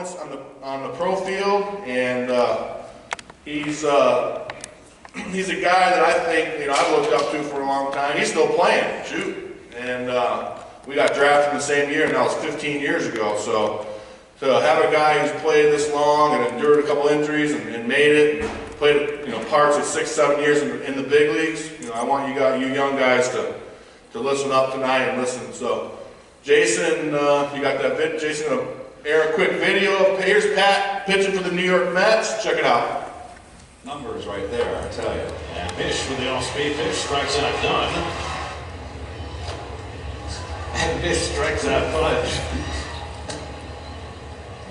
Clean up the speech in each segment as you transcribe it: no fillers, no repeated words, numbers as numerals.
on the pro field, and he's a guy that I think I've looked up to for a long time. He's still playing, shoot, and we got drafted in the same year, and that was 15 years ago. So to have a guy who's played this long and endured a couple injuries and made it, and played parts of 6-7 years in the big leagues, I want you young guys to listen up tonight and listen. So Jason, you got that bit? Jason, gonna air a quick video. Here's Pat pitching for the New York Mets. Check it out. Numbers right there, I tell you. And Misch with the off-speed pitch, strikes out Dunn. And Misch strikes out Fudge.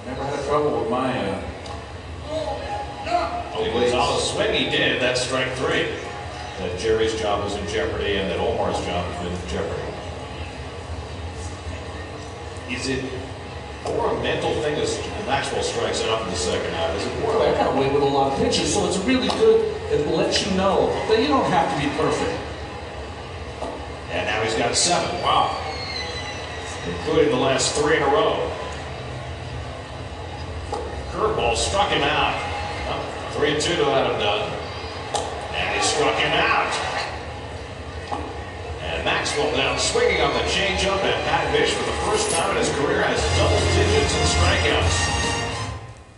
Never had trouble with my Gonzalez swing. He did. That's strike 3. That Jerry's job was in jeopardy and that Omar's job was in jeopardy. Is it more a mental thing as Maxwell strikes out in the second half? Is it more I got away with a lot of pitches, so it's really good. It lets you know that you don't have to be perfect. And now he's got 7. Wow. Including the last 3 in a row. Curveball struck him out. 3-2 to Adam Dunn. And he struck him out. And Maxwell down swinging on the changeup, and Pat Misch for the first time in his career has double digits in strikeouts.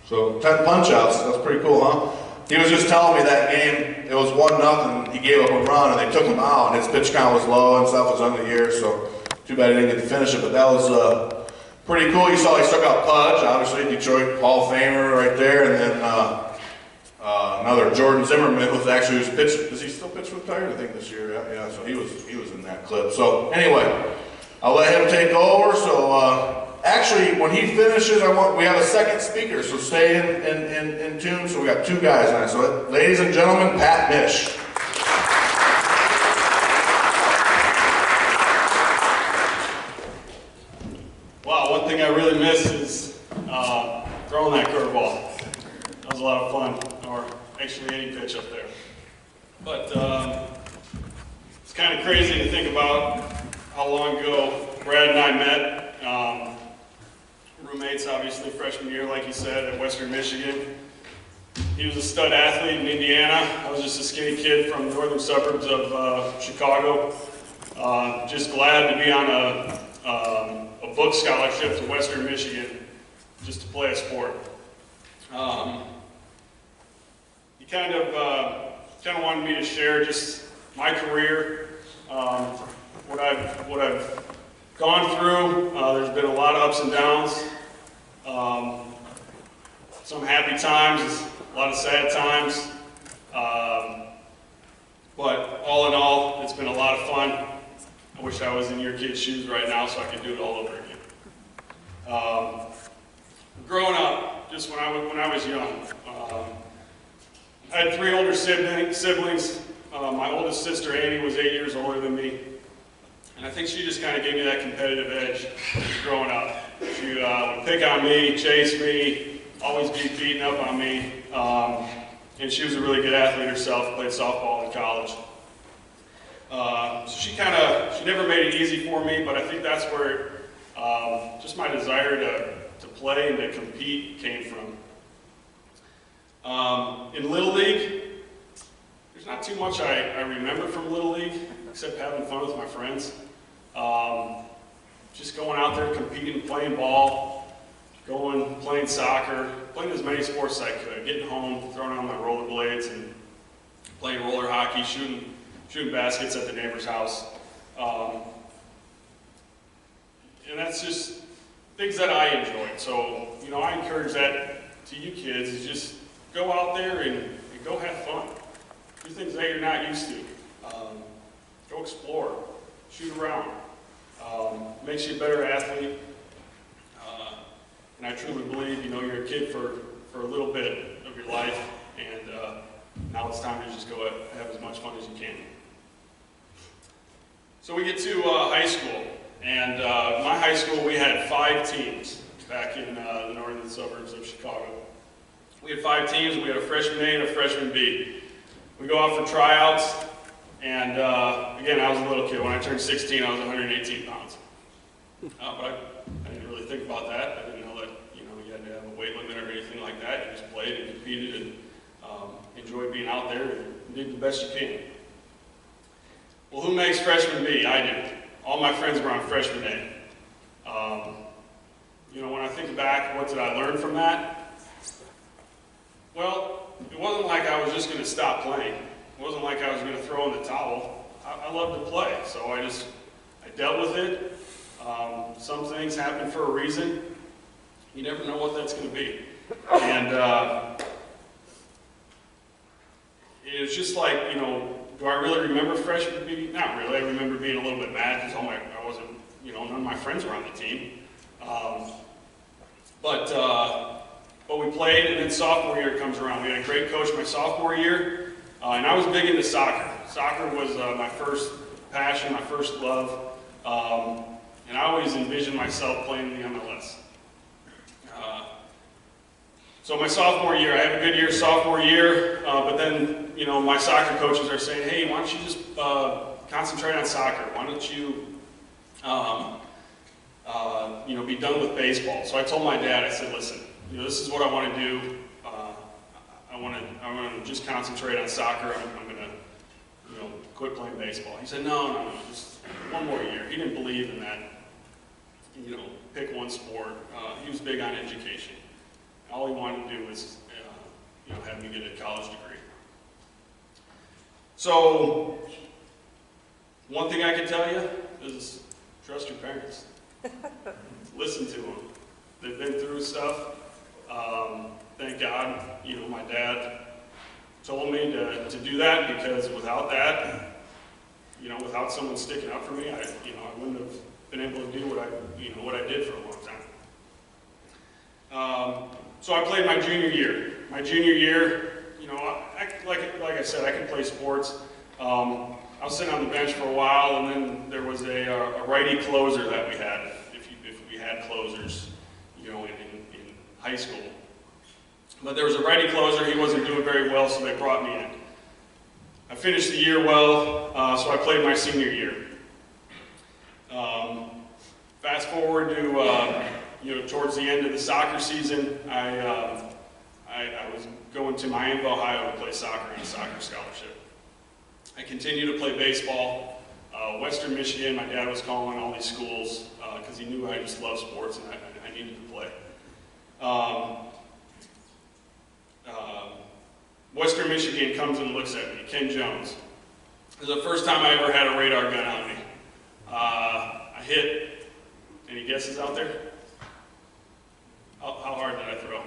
So 10 punch-outs, that's pretty cool, huh? He was just telling me that game, it was 1-0, he gave up a run, and they took him out, and his pitch count was low and stuff, was under the year, so too bad he didn't get to finish it, but that was pretty cool. You saw he struck out Pudge, obviously, Detroit Hall of Famer right there, and then another Jordan Zimmerman was actually who's pitched. Does he still pitch for the Tigers? I think this year, yeah. So he was in that clip. So anyway, I'll let him take over. So actually, when he finishes, we have a second speaker. So stay in tune. So we got 2 guys tonight. So ladies and gentlemen, Pat Misch. Wow, one thing I really miss is throwing that curveball. That was a lot of fun, or actually any pitch up there. But it's kind of crazy to think about how long ago Brad and I met. Roommates, obviously, freshman year, like he said, at Western Michigan. He was a stud athlete in Indiana. I was just a skinny kid from the northern suburbs of Chicago. Just glad to be on a book scholarship to Western Michigan just to play a sport. He kind of wanted me to share just my career, what I've gone through. There's been a lot of ups and downs, some happy times, a lot of sad times, but all in all, it's been a lot of fun. I wish I was in your kids' shoes right now so I could do it all over again. Growing up, just when I was young, I had 3 older siblings. My oldest sister, Annie, was 8 years older than me. And I think she just kind of gave me that competitive edge growing up. She would pick on me, chase me, always be beating up on me. And she was a really good athlete herself, played softball in college. So she never made it easy for me, but I think that's where just my desire to play and to compete came from. In Little League, there's not too much I remember from Little League, except having fun with my friends. Just going out there, competing, playing ball, playing soccer, playing as many sports as I could, getting home, throwing on my rollerblades, and playing roller hockey, shooting baskets at the neighbor's house. And that's just things that I enjoyed. So, I encourage that to you kids, is just go out there and go have fun. Do things that you're not used to. Go explore, shoot around. Makes you a better athlete. And I truly believe, you're a kid for a little bit of your life, and now it's time to just go have as much fun as you can. So we get to high school, and my high school, we had 5 teams back in the northern suburbs of Chicago. We had 5 teams, and we had a freshman A and a freshman B. We go out for tryouts, and again, I was a little kid. When I turned 16, I was 118 pounds. But I didn't really think about that. I didn't know that you had to have a weight limit or anything like that. You just played and competed and enjoyed being out there and did the best you can. Well, who makes freshman B? I do. All my friends were on freshman A. You know, when I think back, what did I learn from that? Well, it wasn't like I was just going to stop playing. It wasn't like I was going to throw in the towel. I love to play, so I dealt with it. Some things happen for a reason. You never know what that's going to be. And it was just like, you know, do I really remember freshman B? Not really. I remember being a little bit mad because I wasn't, you know, none of my friends were on the team. But we played, and then sophomore year comes around. We had a great coach my sophomore year, and I was big into soccer. Soccer was my first passion, my first love, and I always envisioned myself playing in the MLS. So my sophomore year, I have a good year sophomore year, but then, you know, my soccer coaches are saying, hey, why don't you just concentrate on soccer? Why don't you, you know, be done with baseball? So I told my dad, I said, listen, you know, this is what I want to do. I want to just concentrate on soccer. I'm going to, you know, quit playing baseball. He said, no, just one more year. He didn't believe in that, you know, pick one sport. He was big on education. All he wanted to do was, you know, have me get a college degree. So, one thing I can tell you is trust your parents. Listen to them. They've been through stuff. Thank God, you know, my dad told me to do that, because without that, you know, without someone sticking up for me, I wouldn't have been able to do what I did for a long time. So I played my junior year. My junior year, you know, like I said, I could play sports. I was sitting on the bench for a while, and then there was a righty closer that we had, if we had closers, you know, in high school. But there was a righty closer. He wasn't doing very well, so they brought me in. I finished the year well, so I played my senior year. Fast forward to you know, towards the end of the soccer season, I was going to Miami, Ohio to play soccer on a soccer scholarship. I continued to play baseball. Western Michigan, my dad was calling all these schools because he knew I just loved sports and I needed to play. Western Michigan comes and looks at me, Ken Jones. It was the first time I ever had a radar gun on me. I hit, any guesses out there? How hard did I throw?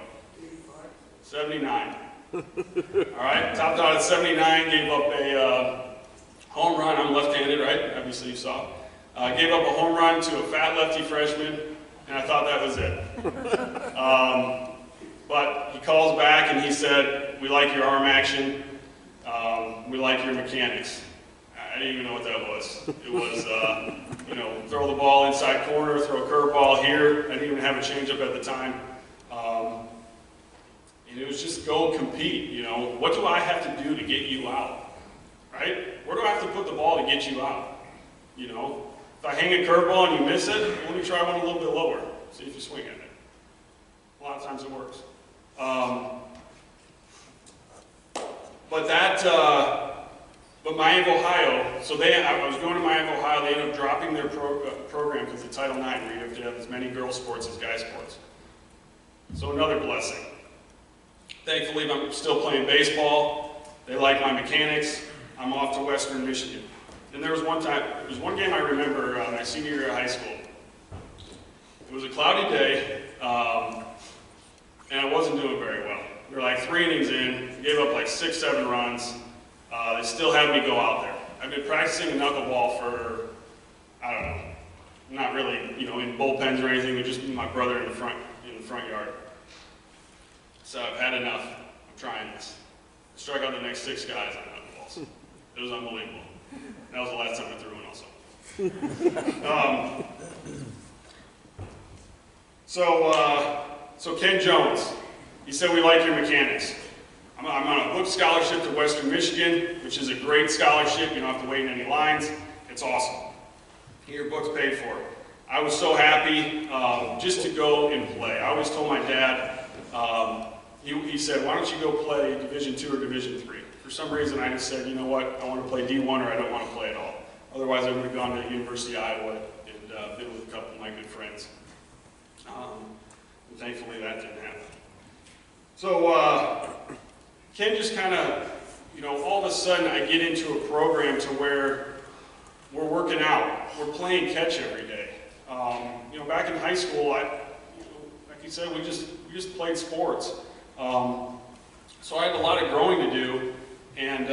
79. All right, topped out at 79, gave up a home run. I'm left-handed, right? Obviously you saw. Gave up a home run to a fat lefty freshman, and I thought that was it. But he calls back and he said, we like your arm action, we like your mechanics. I didn't even know what that was. It was, you know, throw the ball inside corner, throw a curveball here. I didn't even have a changeup at the time. And it was just go compete, you know. What do I have to do to get you out, right? Where do I have to put the ball to get you out, you know? If I hang a curveball and you miss it, let me try one a little bit lower. See if you swing at it. A lot of times it works. But Miami, Ohio, so I was going to Miami, Ohio, they ended up dropping their program because of Title IX, where you have to have as many girls' sports as guys' sports. So another blessing. Thankfully, I'm still playing baseball. They like my mechanics. I'm off to Western Michigan. And there was one game I remember my senior year of high school. It was a cloudy day, and I wasn't doing very well. We were like 3 innings in, gave up like 6, 7 runs. They still had me go out there. I've been practicing knuckleball for, I don't know, not really, you know, in bullpens or anything, but just my brother in the front yard. So I've had enough. I'm trying this. I struck out the next 6 guys on knuckleballs. It was unbelievable. That was the last time I threw one also. So Ken Jones, he said, we like your mechanics. I'm on a book scholarship to Western Michigan, which is a great scholarship. You don't have to wait in any lines. It's awesome. Get your book's paid for. I was so happy just to go and play. I always told my dad, he said, why don't you go play Division II or Division III? For some reason, I just said, you know what, I want to play D1 or I don't want to play at all. Otherwise, I would have gone to the University of Iowa and been with a couple of my good friends. And thankfully, that didn't happen. So Ken just kind of, all of a sudden, I get into a program to where we're working out. We're playing catch every day. Back in high school, like you said, we just played sports. So I had a lot of growing to do, and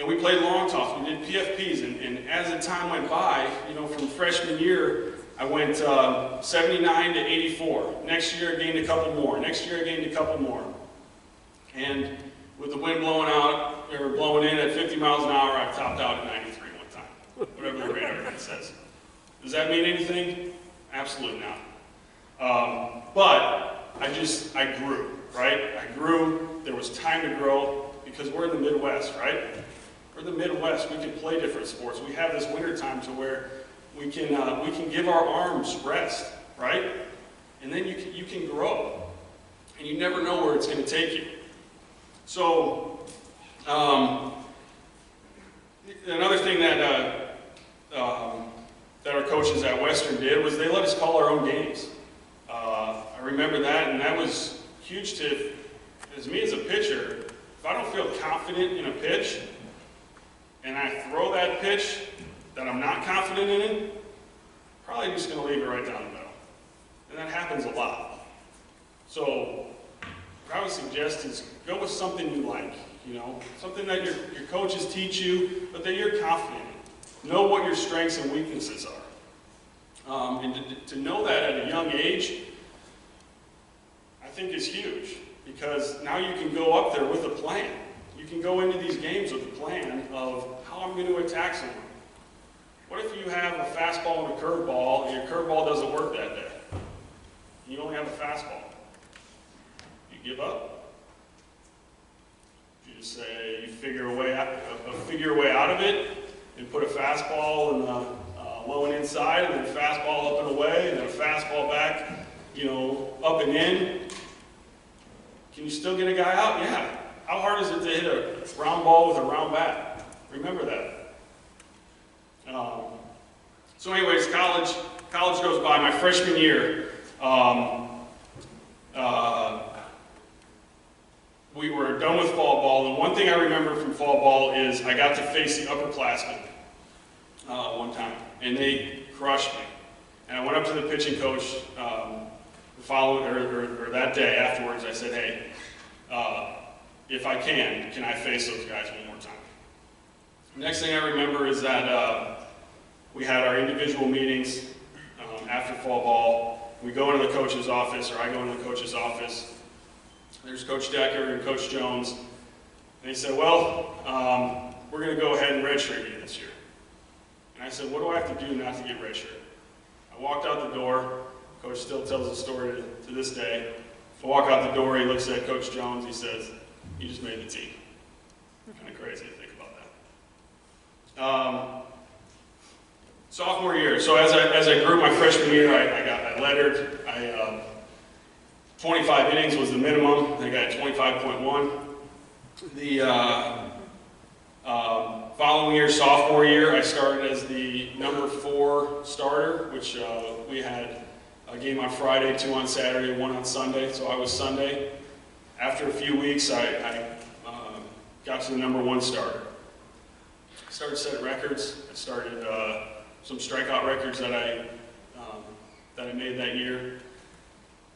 we played long toss. We did PFPs, and as the time went by, from freshman year, I went 79 to 84. Next year, I gained a couple more. Next year, I gained a couple more. And with the wind blowing out, or blowing in at 50 miles an hour, I topped out at 93 one time, whatever the radar gun says. Does that mean anything? Absolutely not. But I grew, right? I grew. There was time to grow because we're in the Midwest, right? We're in the Midwest. We can play different sports. We have this winter time to where we can give our arms rest, right? And then you can grow, and you never know where it's going to take you. So another thing that our coaches at Western did was they let us call our own games. I remember that, and that was huge to, as me as a pitcher, if I don't feel confident in a pitch, and I throw that pitch that I'm not confident in, probably just going to leave it right down the middle. And that happens a lot. So what I would suggest is go with something you like, something that your coaches teach you, but that you're confident in. Know what your strengths and weaknesses are. And to know that at a young age, I think is huge, because now you can go up there with a plan. You can go into these games with a plan of how I'm going to attack someone. What if you have a fastball and a curveball, and your curveball doesn't work that day? You only have a fastball. You give up? You just say you figure a way out of it, and put a fastball and low and inside, and then a fastball up and away, and then a fastball back, up and in. Can you still get a guy out? Yeah. How hard is it to hit a round ball with a round bat? Remember that. So anyways, college goes by. My freshman year, we were done with fall ball, and one thing I remember from fall ball is I got to face the upperclassmen one time, and they crushed me. And I went up to the pitching coach the following or that day afterwards. I said, "Hey, if I can I face those guys one more time?" Next thing I remember is that we had our individual meetings after fall ball. We go into the coach's office, or I go into the coach's office. There's Coach Decker and Coach Jones. And they said, well, we're going to go ahead and redshirt you this year. And I said, what do I have to do not to get redshirt? I walked out the door. Coach still tells the story to this day. I walk out the door, he looks at Coach Jones, he says, you just made the team. Kind of crazy to think about that. Sophomore year, so as I grew my freshman year, I lettered. 25 innings was the minimum. I got 25.1. The following year, sophomore year, I started as the number 4 starter, which we had a game on Friday, 2 on Saturday, 1 on Sunday, so I was Sunday. After a few weeks, I got to the number 1 starter. I started setting records. I started some strikeout records that I made that year.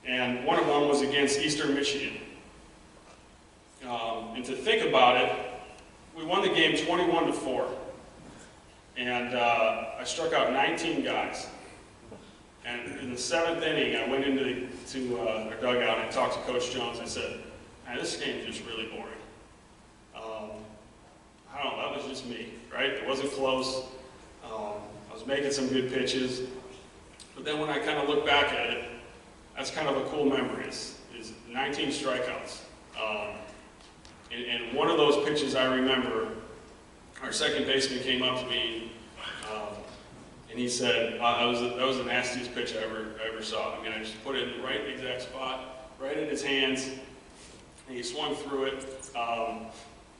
And one of them was against Eastern Michigan. And to think about it, we won the game 21-4. And I struck out 19 guys. And in the 7th inning, I went into our dugout and talked to Coach Jones. I said, man, this game's just really boring. I don't know, that was just me, right? It wasn't close. I was making some good pitches. But then when I kind of look back at it, that's kind of a cool memory, is 19 strikeouts. And one of those pitches I remember, our second baseman came up to me, and he said, that was the nastiest pitch I ever saw. I mean, I just put it in the right exact spot, right in his hands, and he swung through it. That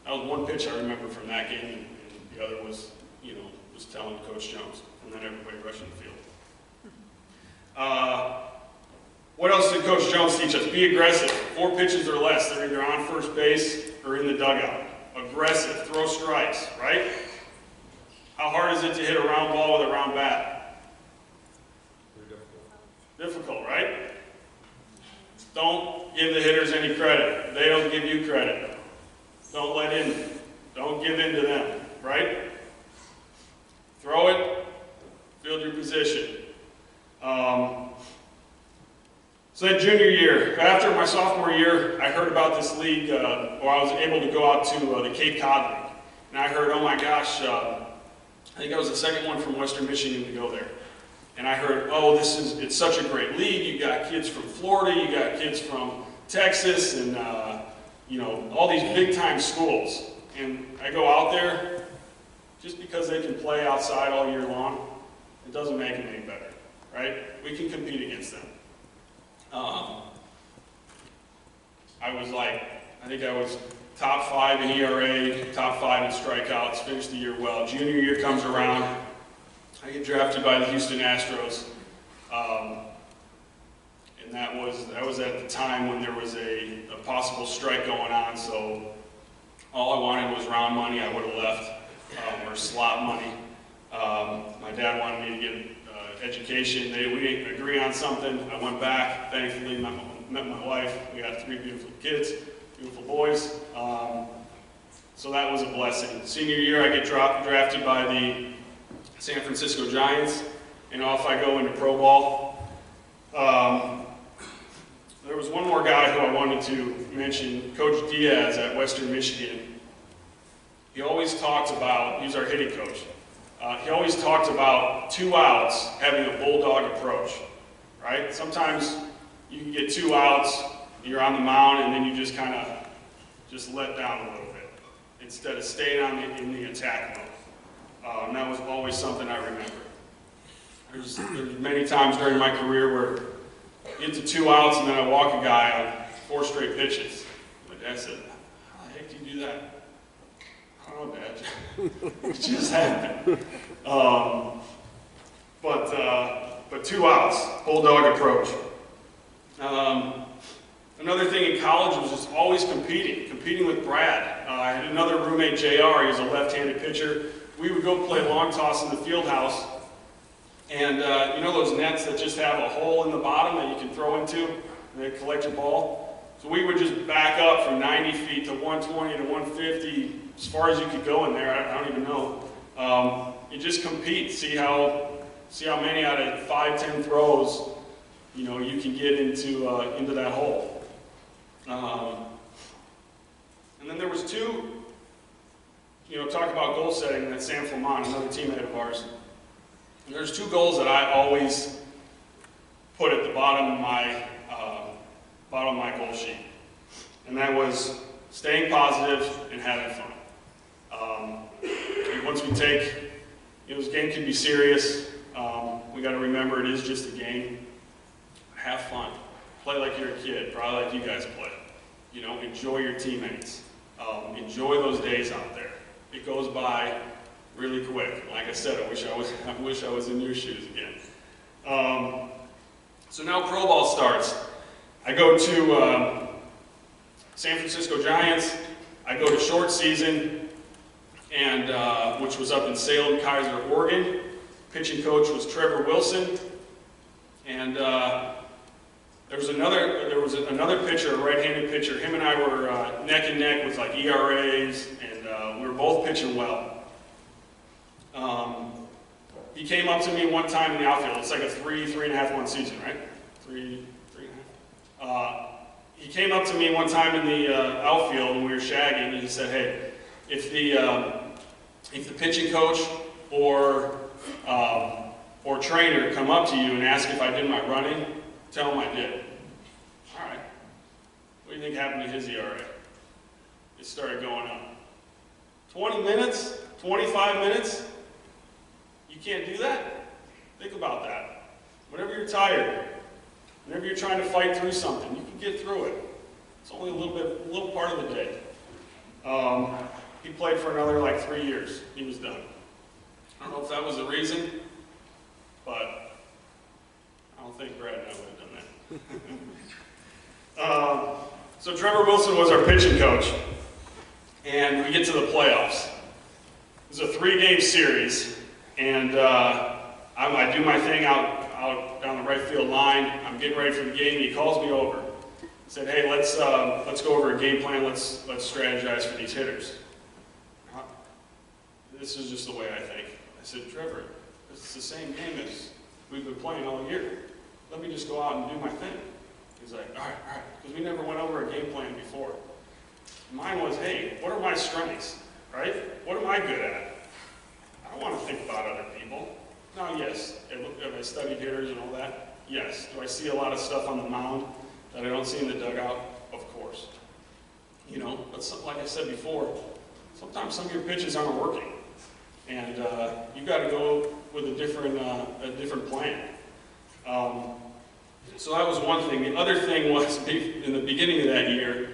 was one pitch I remember from that game, and the other was, was telling Coach Jones, and then everybody rushing the field. What else did Coach Jones teach us? Be aggressive. 4 pitches or less. They're either on first base or in the dugout. Aggressive. Throw strikes, right? How hard is it to hit a round ball with a round bat? Very Difficult, right? Don't give the hitters any credit. They don't give you credit. Don't let in. Don't give in to them, right? Throw it. Field your position. So that junior year, after my sophomore year, I heard about this league, or I was able to go out to the Cape Cod League. And I heard, oh my gosh, I think I was the second one from Western Michigan to go there. And I heard, oh, it's such a great league. You got kids from Florida, you got kids from Texas, and all these big time schools. And I go out there, just because they can play outside all year long, it doesn't make them any better, right? We can compete against them. I think I was top 5 in ERA, top 5 in strikeouts, finished the year well. Junior year comes around, I get drafted by the Houston Astros, and that was at the time when there was a possible strike going on, so all I wanted was round money. I would have left, or slot money. My dad wanted me to get education. We didn't agree on something. I went back, thankfully met my wife. We got 3 beautiful kids, beautiful boys. So that was a blessing. Senior year, I get drafted by the San Francisco Giants, and off I go into pro ball. There was one more guy who I wanted to mention, Coach Diaz at Western Michigan. He always talked about, he was our hitting coach, he always talked about 2 outs having a bulldog approach, right? Sometimes you can get 2 outs, you're on the mound, and then you just kind of let down a little bit instead of staying in the attack mode. And that was always something I remember. There's many times during my career where you get to 2 outs and then I walk a guy on 4 straight pitches. My dad said, how the heck do you do that? I don't know, Dad. It just happened. But 2 outs, bulldog approach. Another thing in college was just always competing with Brad. I had another roommate, JR, he was a left-handed pitcher. We would go play long toss in the field house, and you know those nets that just have a hole in the bottom that you can throw into, and they collect your ball? So we would just back up from 90 feet to 120 to 150, as far as you could go in there, I don't even know. You just compete, see how many out of 5, 10 throws, you can get into that hole. And then there was 2, talk about goal setting at San Flamant, another teammate of ours. And there's 2 goals that I always put at the bottom of my goal sheet. And that was staying positive and having fun. Once we take, this game can be serious. We got to remember it is just a game. Have fun. Play like you're a kid, probably like you guys play. Enjoy your teammates. Enjoy those days out there. It goes by really quick. Like I said, I wish I was in your shoes again. So now pro ball starts. I go to San Francisco Giants. I go to short season, and which was up in Salem, Kaiser, Oregon. Pitching coach was Trevor Wilson, and there was another pitcher, a right-handed pitcher. Him and I were neck and neck with like ERAs, and we were both pitching well. He came up to me one time in the outfield. It's like a 3.5 month season, right? 3.5. He came up to me one time in the outfield when we were shagging, and he said, "Hey, if the pitching coach or trainer come up to you and ask if I did my running, tell him I did." All right. What do you think happened to his ERA? It started going up. 20 minutes, 25 minutes. You can't do that? Think about that. Whenever you're tired, whenever you're trying to fight through something, you can can get through it. It's only a little part of the day. He played for another like 3 years. He was done. I don't know if that was the reason, but I don't think Brad and I would have done that. So Trevor Wilson was our pitching coach, and we get to the playoffs. It's a 3-game series, and I do my thing out down the right field line. I'm getting ready for the game, and he calls me over. He said, "Hey, let's go over a game plan. Let's strategize for these hitters." This is just the way I think. I said, "Trevor, this is the same game as we've been playing all year. Let me just go out and do my thing." He's like, all right, because we never went over a game plan before. Mine was, hey, what are my strengths, right? What am I good at? I don't want to think about other people. Now, yes, have I studied hitters and all that? Yes. Do I see a lot of stuff on the mound that I don't see in the dugout? Of course. You know, but like I said before, sometimes some of your pitches aren't working. And you got to go with a different plan. So that was one thing. The other thing was, in the beginning of that year,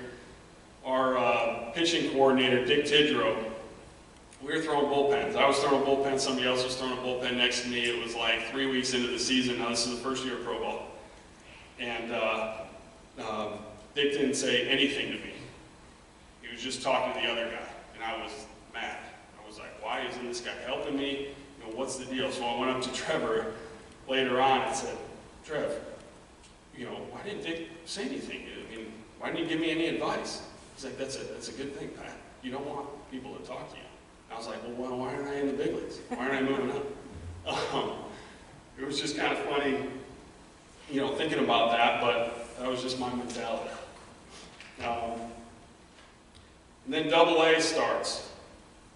our pitching coordinator, Dick Tidrow, we were throwing bullpens. I was throwing a bullpen, somebody else was throwing a bullpen next to me. It was like 3 weeks into the season. Now this is the first year of pro ball. And Dick didn't say anything to me. He was just talking to the other guy, and I was mad. I was like, why isn't this guy helping me? You know, what's the deal? So I went up to Trevor later on and said, Trev, you know, why didn't Dick say anything? I mean, why didn't he give me any advice? He's like, that's a good thing, Pat. You don't want people to talk to you. And I was like, well, why aren't I in the big leagues? Why aren't I moving up? It was just kind of funny, you know, thinking about that, but that was just my mentality. And then AA starts.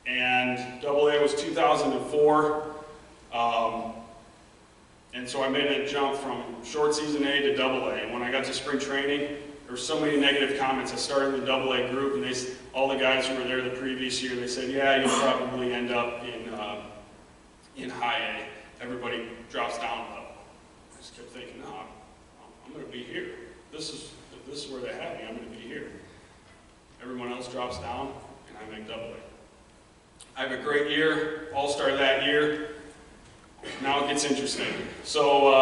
And AA was 2004. And so I made a jump from short season A to AA. And when I got to spring training, there were so many negative comments. I started in the AA group, and all the guys who were there the previous year, they said, yeah, you'll probably end up in high A. Everybody drops down a level. I just kept thinking, no, I'm going to be here. If this is where they have me, I'm going to be here. Everyone else drops down, and I make AA. I have a great year, all-star that year. Now it gets interesting. So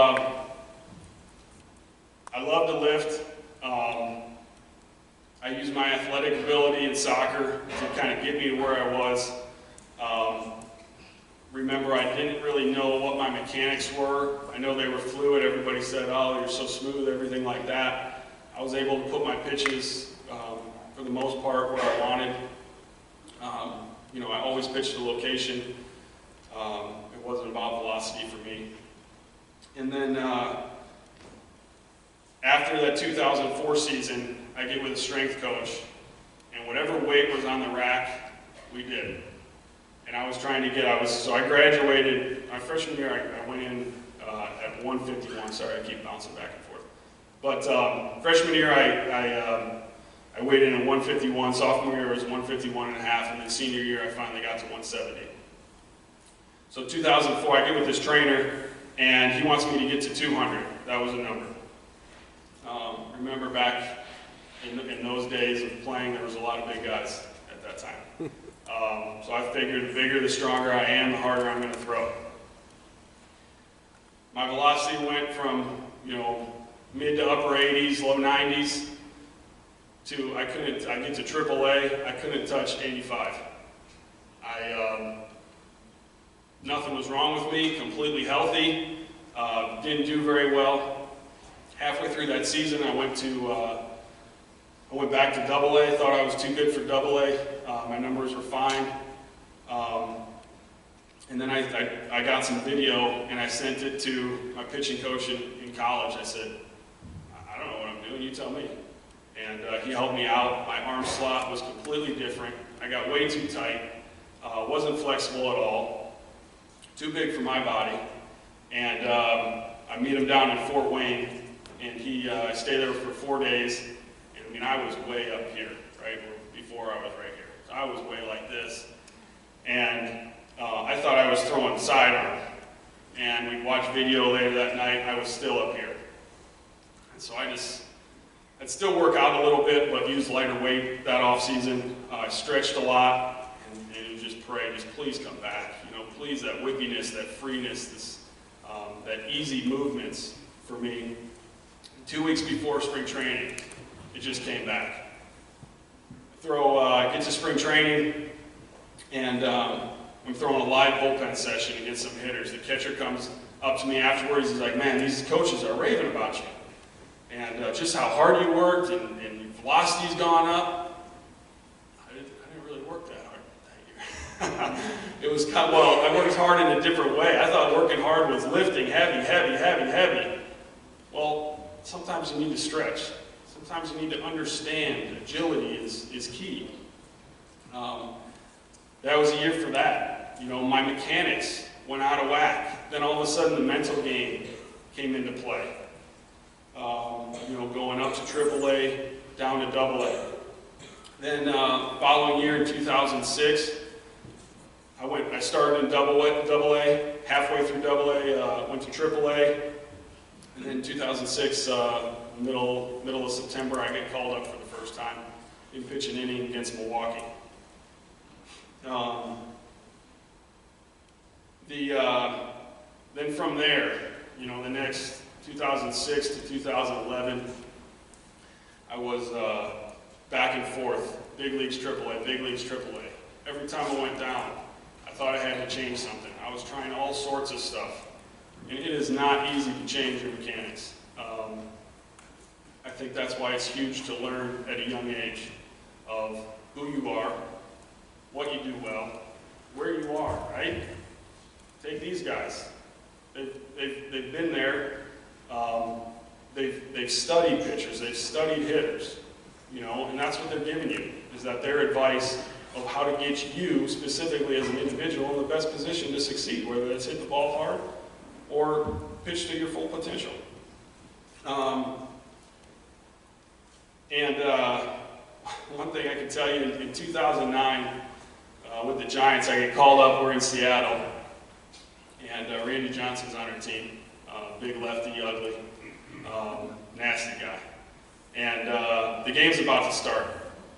I love to lift. I use my athletic ability in soccer to kind of get me to where I was. Remember, I didn't really know what my mechanics were. I know they were fluid. Everybody said, oh, you're so smooth, everything like that. I was able to put my pitches, for the most part, where I wanted. You know, I always pitched the location. It wasn't about velocity for me. And then after that 2004 season, I get with a strength coach, and whatever weight was on the rack, we did. And I was trying to get, so I graduated, my freshman year, I went in at 151, sorry, I keep bouncing back and forth. But freshman year, I weighed in at 151, sophomore year was 151 and a half, and then senior year, I finally got to 170. So 2004, I get with this trainer, and he wants me to get to 200. That was a number. Remember back in those days of playing, there was a lot of big guys at that time. So I figured the bigger, the stronger I am, the harder I'm going to throw. My velocity went from, you know, mid to upper 80s, low 90s, to I get to AAA, I couldn't touch 85. Nothing was wrong with me, completely healthy, didn't do very well. Halfway through that season, I went back to AA, thought I was too good for AA. My numbers were fine. And then I got some video, and I sent it to my pitching coach in college. I said, I don't know what I'm doing, you tell me. And he helped me out. My arm slot was completely different. I got way too tight, wasn't flexible at all. Too big for my body, and I meet him down in Fort Wayne, and I stayed there for 4 days, and I mean, I was way up here, right, before I was right here. So I was way like this, and I thought I was throwing sidearm, and we'd watch video later that night, I was still up here. And so I I'd still work out a little bit, but use lighter weight that off season. I stretched a lot, and just pray, just please come back. You know, please, that whippiness, that freeness, that easy movements for me. 2 weeks before spring training, it just came back. Get to spring training, and I'm throwing a live bullpen session against some hitters. The catcher comes up to me afterwards. He's like, "Man, these coaches are raving about you, and just how hard you worked, and your velocity's gone up." I didn't really work that hard that year. It was kind of, well, I worked hard in a different way. I thought working hard was lifting heavy, heavy, heavy, heavy. Well, sometimes you need to stretch. Sometimes you need to understand agility is key. That was a year for that. You know, my mechanics went out of whack. Then all of a sudden the mental game came into play. You know, going up to AAA, down to AA. Then following year in 2006, I started in AA, halfway through AA, went to AAA. And then in 2006, middle of September, I get called up for the first time. Didn't pitch an inning against Milwaukee. Then from there, you know, the next 2006 to 2011, I was back and forth, big leagues, AAA, big leagues, AAA. Every time I went down, I thought I had to change something. I was trying all sorts of stuff, and it is not easy to change your mechanics. I think that's why it's huge to learn at a young age of who you are, what you do well, where you are, right? Take these guys. They've been there. They've studied pitchers. They've studied hitters. You know, and that's what they're giving you, is that their advice of how to get you, specifically as an individual, in the best position to succeed, whether that's hit the ball hard or pitch to your full potential. One thing I can tell you, in 2009, with the Giants, I get called up. We're in Seattle, and Randy Johnson's on our team. Big lefty, ugly, nasty guy. And the game's about to start.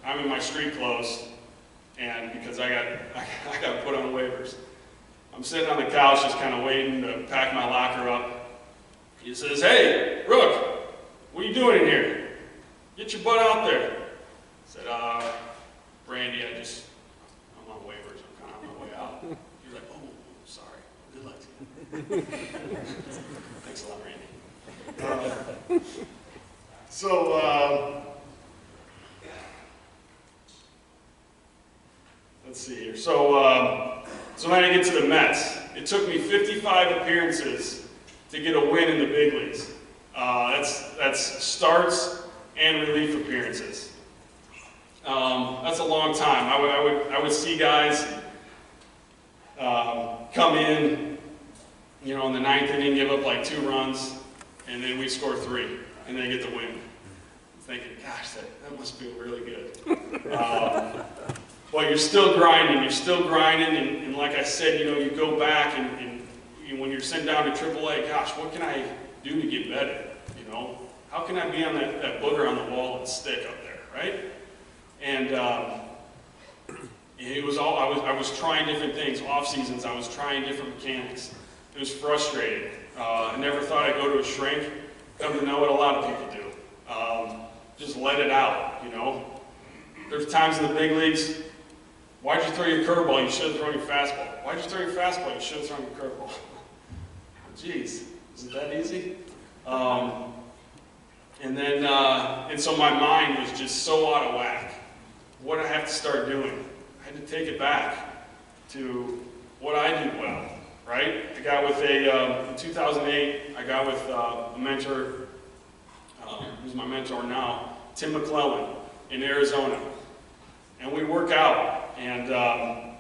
I'm in my street clothes, and because I got put on waivers. I'm sitting on the couch just kind of waiting to pack my locker up. He says, "Hey, Rook, what are you doing in here? Get your butt out there." I said, "Randy, I'm on waivers. I'm kind of on my way out." He's like, "Oh, sorry. Good luck to you." Thanks a lot, Randy. Let's see here. So then I get to the Mets. It took me 55 appearances to get a win in the big leagues. That's starts and relief appearances. That's a long time. I would see guys come in, you know, in the ninth inning, give up like 2 runs, and then we score 3, and they get the win. I'm thinking, gosh, that must feel really good. Well, you're still grinding, and like I said, you know, you go back and when you're sent down to AAA, gosh, what can I do to get better? You know, how can I be on that booger on the wall and stick up there, right? And it was all I was trying different things. Off seasons, I was trying different mechanics. It was frustrating. I never thought I'd go to a shrink. Come to know what a lot of people do. Just let it out, you know. There's times in the big leagues. Why'd you throw your curveball? You should have thrown your fastball. Why'd you throw your fastball? You should have thrown your curveball. Jeez, is it that easy? And so my mind was just so out of whack. What did I have to start doing? I had to take it back to what I do well, right? I got with in 2008, I got with a mentor, who's my mentor now, Tim McClellan in Arizona. And we work out. And a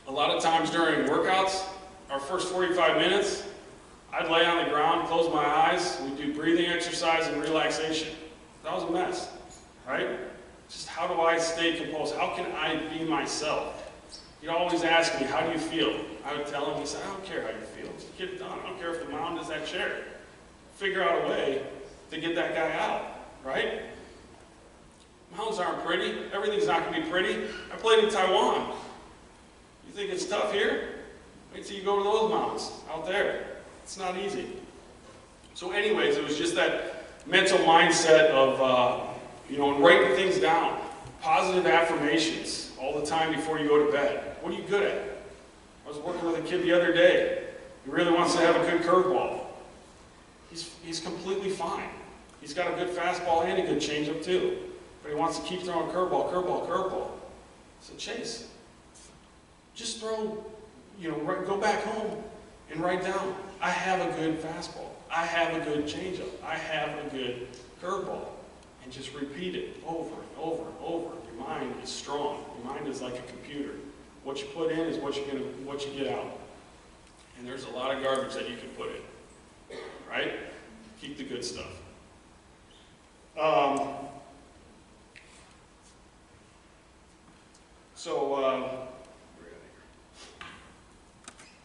lot of times during workouts, our first 45 minutes, I'd lay on the ground, close my eyes, we'd do breathing exercise and relaxation. That was a mess, right? Just how do I stay composed? How can I be myself? He'd always ask me, "How do you feel?" I would tell him, he said, "I don't care how you feel, just get it done. I don't care if the mound is that chair." Figure out a way to get that guy out, right? mountains aren't pretty. Everything's not going to be pretty. I played in Taiwan. You think it's tough here? Wait till you go to those mountains out there. It's not easy. So anyways, it was just that mental mindset of, writing things down. Positive affirmations all the time before you go to bed. What are you good at? I was working with a kid the other day. He really wants to have a good curveball. He's completely fine. He's got a good fastball and a good changeup too. But he wants to keep throwing curveball. I said, Chase, just throw, go back home and write down, I have a good fastball. I have a good changeup. I have a good curveball. And just repeat it over and over and over. Your mind is strong. Your mind is like a computer. What you put in is what you get out. And there's a lot of garbage that you can put in, right? Keep the good stuff.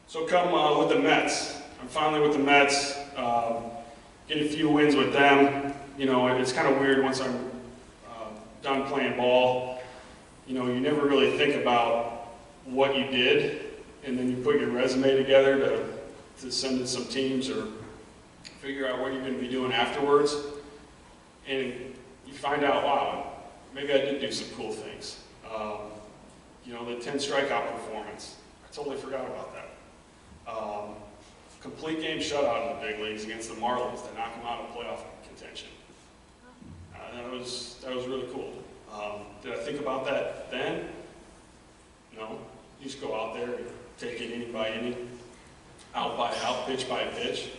So come with the Mets. I'm finally with the Mets. Get a few wins with them. It's kind of weird once I'm done playing ball. You never really think about what you did, and then you put your resume together to send to some teams or figure out what you're going to be doing afterwards. And you find out, wow, maybe I did do some cool things. The 10 strikeout performance. I totally forgot about that. Complete game shutout in the big leagues against the Marlins to knock them out of playoff contention. That was really cool. Did I think about that then? No. You just go out there and take it inning by inning, out by out, pitch by pitch,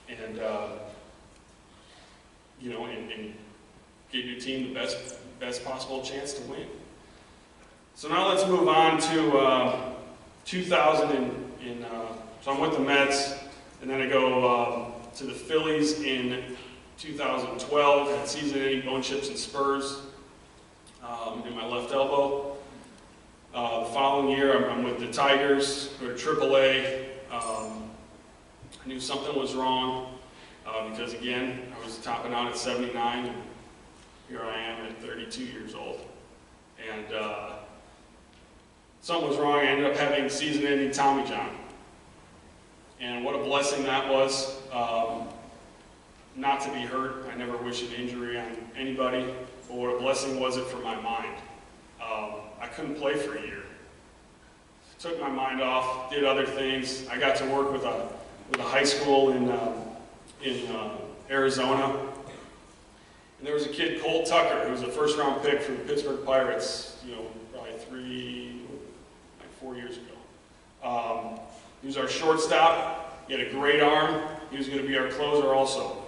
and and give your team the best possible chance to win. So now let's move on to 2000 so I'm with the Mets, and then I go to the Phillies in 2012, had season-ending bone chips and spurs in my left elbow. The following year, I'm with the Tigers, go to AAA. I knew something was wrong because, again, I was topping out at 79, and here I am at 32 years old. And something was wrong. I ended up having season-ending Tommy John. And what a blessing that was, not to be hurt. I never wish an injury on anybody, but what a blessing was it for my mind. I couldn't play for a year. Took my mind off, did other things. I got to work with a high school in Arizona. And there was a kid, Cole Tucker, who was a first-round pick for the Pittsburgh Pirates, probably 4 years ago. He was our shortstop. He had a great arm. He was going to be our closer also.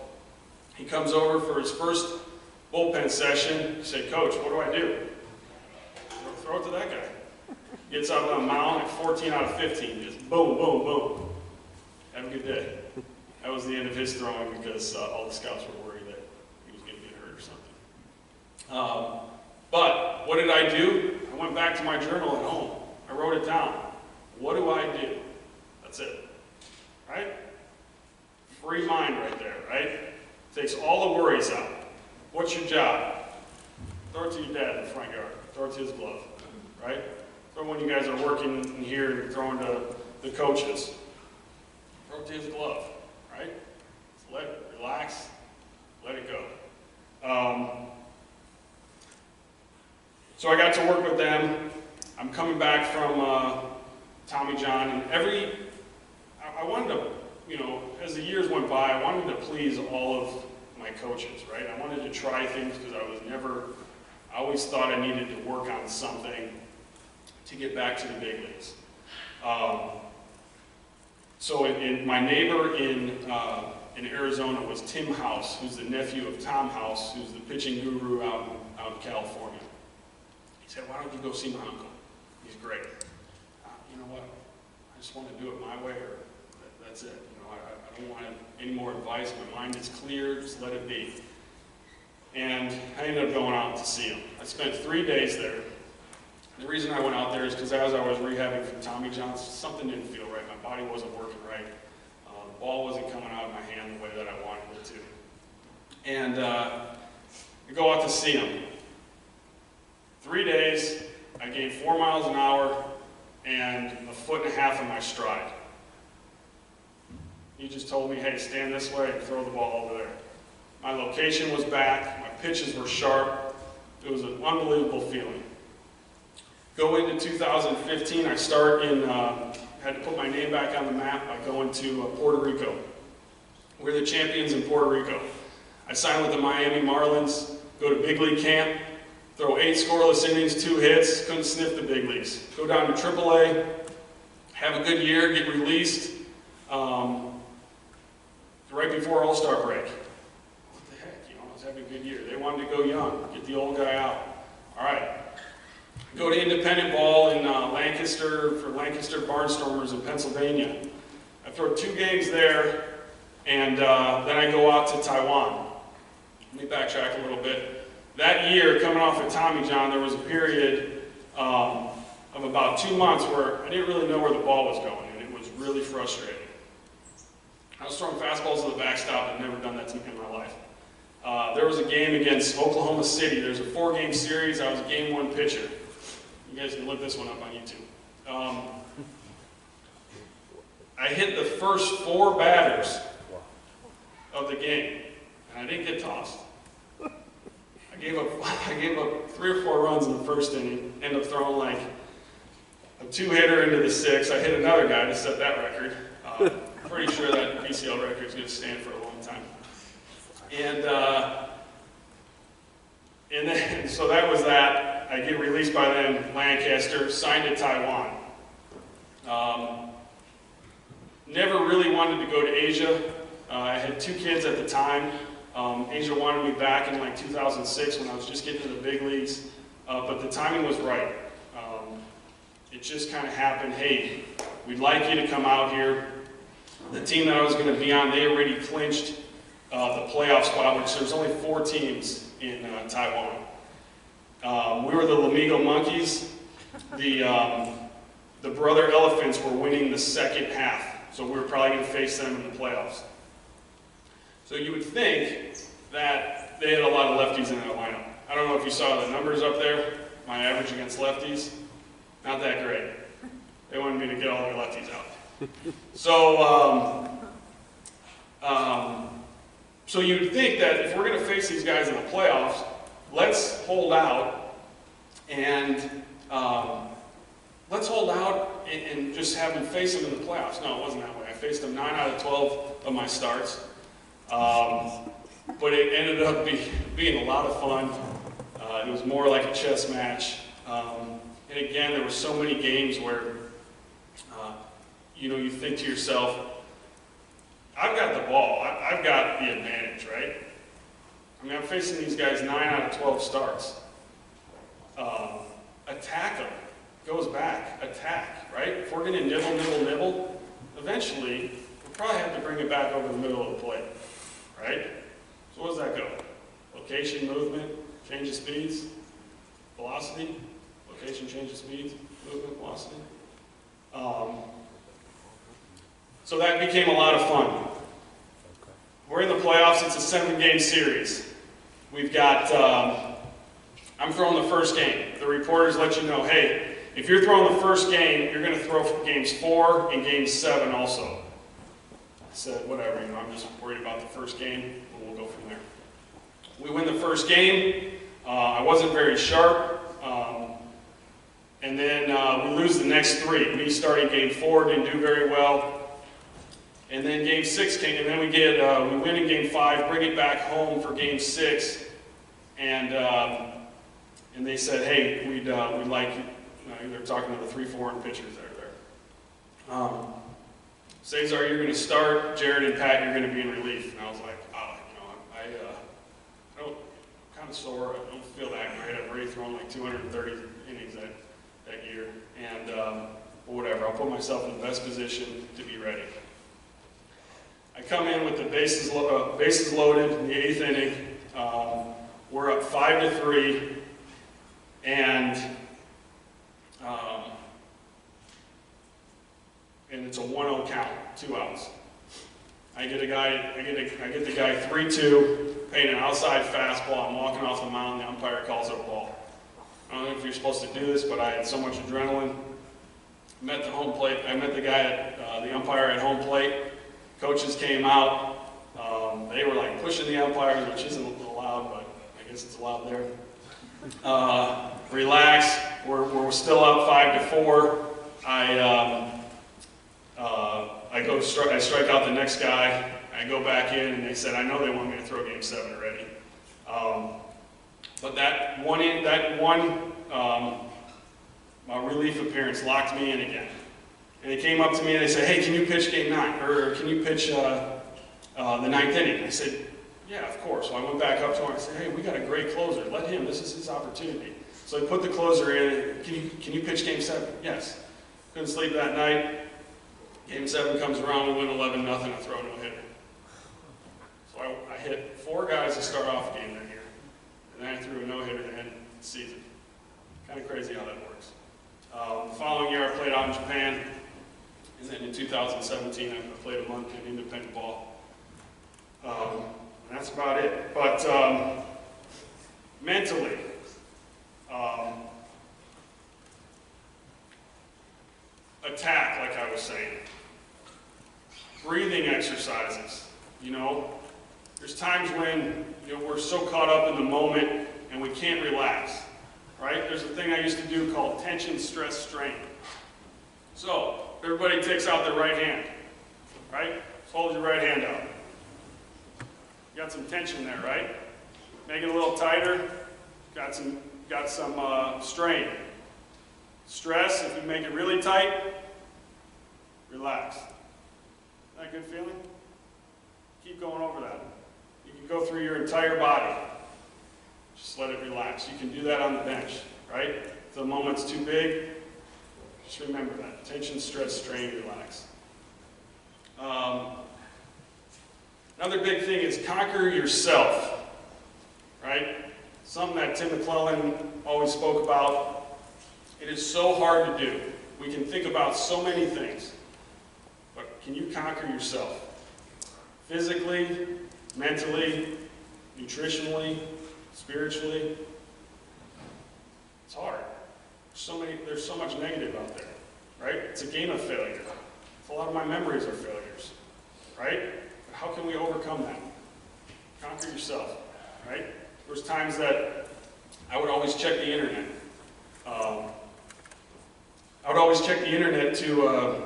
He comes over for his first bullpen session. He said, Coach, what do I do? Throw it to that guy. Gets up on the mound at 14 out of 15. Just boom, boom, boom. Have a good day. That was the end of his throwing because all the scouts were worried that he was going to get hurt or something. But what did I do? I went back to my journal at home. I wrote it down. What do I do? That's it. Right? Free mind right there, right? Takes all the worries out. What's your job? Throw it to your dad in the front yard. Throw it to his glove, right? Throw when you guys are working in here and throwing to the coaches. Throw it to his glove, right? Just relax, let it go. So I got to work with them. I'm coming back from Tommy John, and I wanted to, as the years went by, I wanted to please all of my coaches, right? I wanted to try things because I always thought I needed to work on something to get back to the big leagues. So my neighbor in Arizona was Tim House, who's the nephew of Tom House, who's the pitching guru out in California. He said, why don't you go see my uncle? He's great. You know what? I just want to do it my way, or that's it. I don't want any more advice. My mind is clear. Just let it be. And I ended up going out to see him. I spent 3 days there. The reason I went out there is because as I was rehabbing from Tommy John, something didn't feel right. My body wasn't working right. The ball wasn't coming out of my hand the way that I wanted it to. And I go out to see him. 3 days, I gained 4 miles an hour and 1.5 foot in my stride. He just told me, hey, stand this way and throw the ball over there. My location was back, my pitches were sharp. It was an unbelievable feeling. Go into 2015, I start in, had to put my name back on the map by going to Puerto Rico. We're the champions in Puerto Rico. I signed with the Miami Marlins, go to big league camp, throw 8 scoreless innings, 2 hits, couldn't sniff the big leagues. Go down to AAA, have a good year, get released right before All-Star break. What the heck, you know, I was having a good year. They wanted to go young, get the old guy out. All right. Go to independent ball in Lancaster, for Lancaster Barnstormers in Pennsylvania. I throw 2 games there, and then I go out to Taiwan. Let me backtrack a little bit. That year, coming off of Tommy John, there was a period of about 2 months where I didn't really know where the ball was going, and it was really frustrating. I was throwing fastballs to the backstop. I'd never done that in my life. There was a game against Oklahoma City. There's a 4-game series. I was a game 1 pitcher. You guys can look this one up on YouTube. I hit the first 4 batters of the game, and I didn't get tossed. I gave up 3 or 4 runs in the first inning, ended up throwing like a 2-hitter into the 6th. I hit another guy to set that record. Pretty sure that PCL record is going to stand for a long time. And then, so that was that. I get released by them, Lancaster, signed to Taiwan. Never really wanted to go to Asia. I had 2 kids at the time. Asia wanted me back in like 2006 when I was just getting to the big leagues, but the timing was right. It just kind of happened, hey, we'd like you to come out here. The team that I was going to be on, they already clinched the playoff spot, which there's only 4 teams in Taiwan. We were the Lamigo Monkeys. The Brother Elephants were winning the second half, so we were probably going to face them in the playoffs. So you would think that they had a lot of lefties in their lineup. I don't know if you saw the numbers up there, my average against lefties, not that great. They wanted me to get all their lefties out. So you'd think that if we're going to face these guys in the playoffs, let's hold out and just have them face them in the playoffs. No, it wasn't that way. I faced them 9 out of 12 of my starts, but it ended up being a lot of fun. It was more like a chess match, and again, there were so many games where you think to yourself, I've got the ball, I've got the advantage, right? I mean, I'm facing these guys 9 out of 12 starts. Attack them, goes back, attack, right? If we're gonna nibble, eventually, we'll probably have to bring it back over the middle of the plate, right? So what does that go? Location, movement, change of speeds, velocity, location, change of speeds, movement, velocity. So that became a lot of fun. We're in the playoffs, it's a 7-game series. We've got, I'm throwing the first game. The reporters let you know, hey, if you're throwing the first game, you're gonna throw for games 4 and games 7 also. I said, whatever, I'm just worried about the first game, and we'll go from there. We win the first game. I wasn't very sharp. And then we lose the next 3. Me starting game 4, didn't do very well. And then game 6 came, and then we win in game 5, bring it back home for game 6, and they said, hey, we'd like you. They're talking to the 3 foreign pitchers that are there. Cesar, you're going to start. Jared and Pat, you're going to be in relief. And I was like, I don't, I'm kind of sore. I don't feel that great. I've already thrown like 230 innings that year, and whatever. I'll put myself in the best position to be ready. I come in with the bases loaded in the 8th inning. We're up 5-3, and it's a 1-0 count, 2 outs. I get the guy 3-2, paying an outside fastball. I'm walking off the mound. The umpire calls it a ball. I don't know if you're supposed to do this, but I had so much adrenaline. Met the home plate. I met the guy at the umpire at home plate. Coaches came out. They were like pushing the umpires, which isn't allowed, but I guess it's allowed there. Relax. We're still up 5-4. I strike out the next guy. I go back in, and they said, I know they want me to throw game 7 already. But that one relief appearance locked me in again. And they came up to me and they said, hey, can you pitch game 9? Or can you pitch the 9th inning? I said, yeah, of course. So I went back up to him and I said, hey, we got a great closer. Let him. This is his opportunity. So I put the closer in. Can you pitch game 7? Yes. Couldn't sleep that night. Game 7 comes around. We win 11-0. I throw a no-hitter. So I hit 4 guys to start off the game that year. And then I threw a no-hitter to end the season. Kind of crazy how that works. The following year I played out in Japan. And then in 2017 I played a month in independent ball. And that's about it. But mentally, attack, like I was saying. Breathing exercises, you know. There's times when we're so caught up in the moment and we can't relax, right? There's a thing I used to do called tension, stress, strain. So, everybody takes out their right hand, right? Just hold your right hand out. You got some tension there, right? Make it a little tighter. Got some strain. Stress, if you make it really tight, relax. Is that a good feeling? Keep going over that. You can go through your entire body. Just let it relax. You can do that on the bench, right? If the moment's too big, just remember that. Tension, stress, strain, relax. Another big thing is conquer yourself, right? Something that Tim McClellan always spoke about. It is so hard to do. We can think about so many things, but can you conquer yourself? Physically, mentally, nutritionally, spiritually. It's hard. There's so much negative out there, right? It's a game of failure. A lot of my memories are failures, right? But how can we overcome that? Conquer yourself, right? There was times that I would always check the internet. I would always check the internet to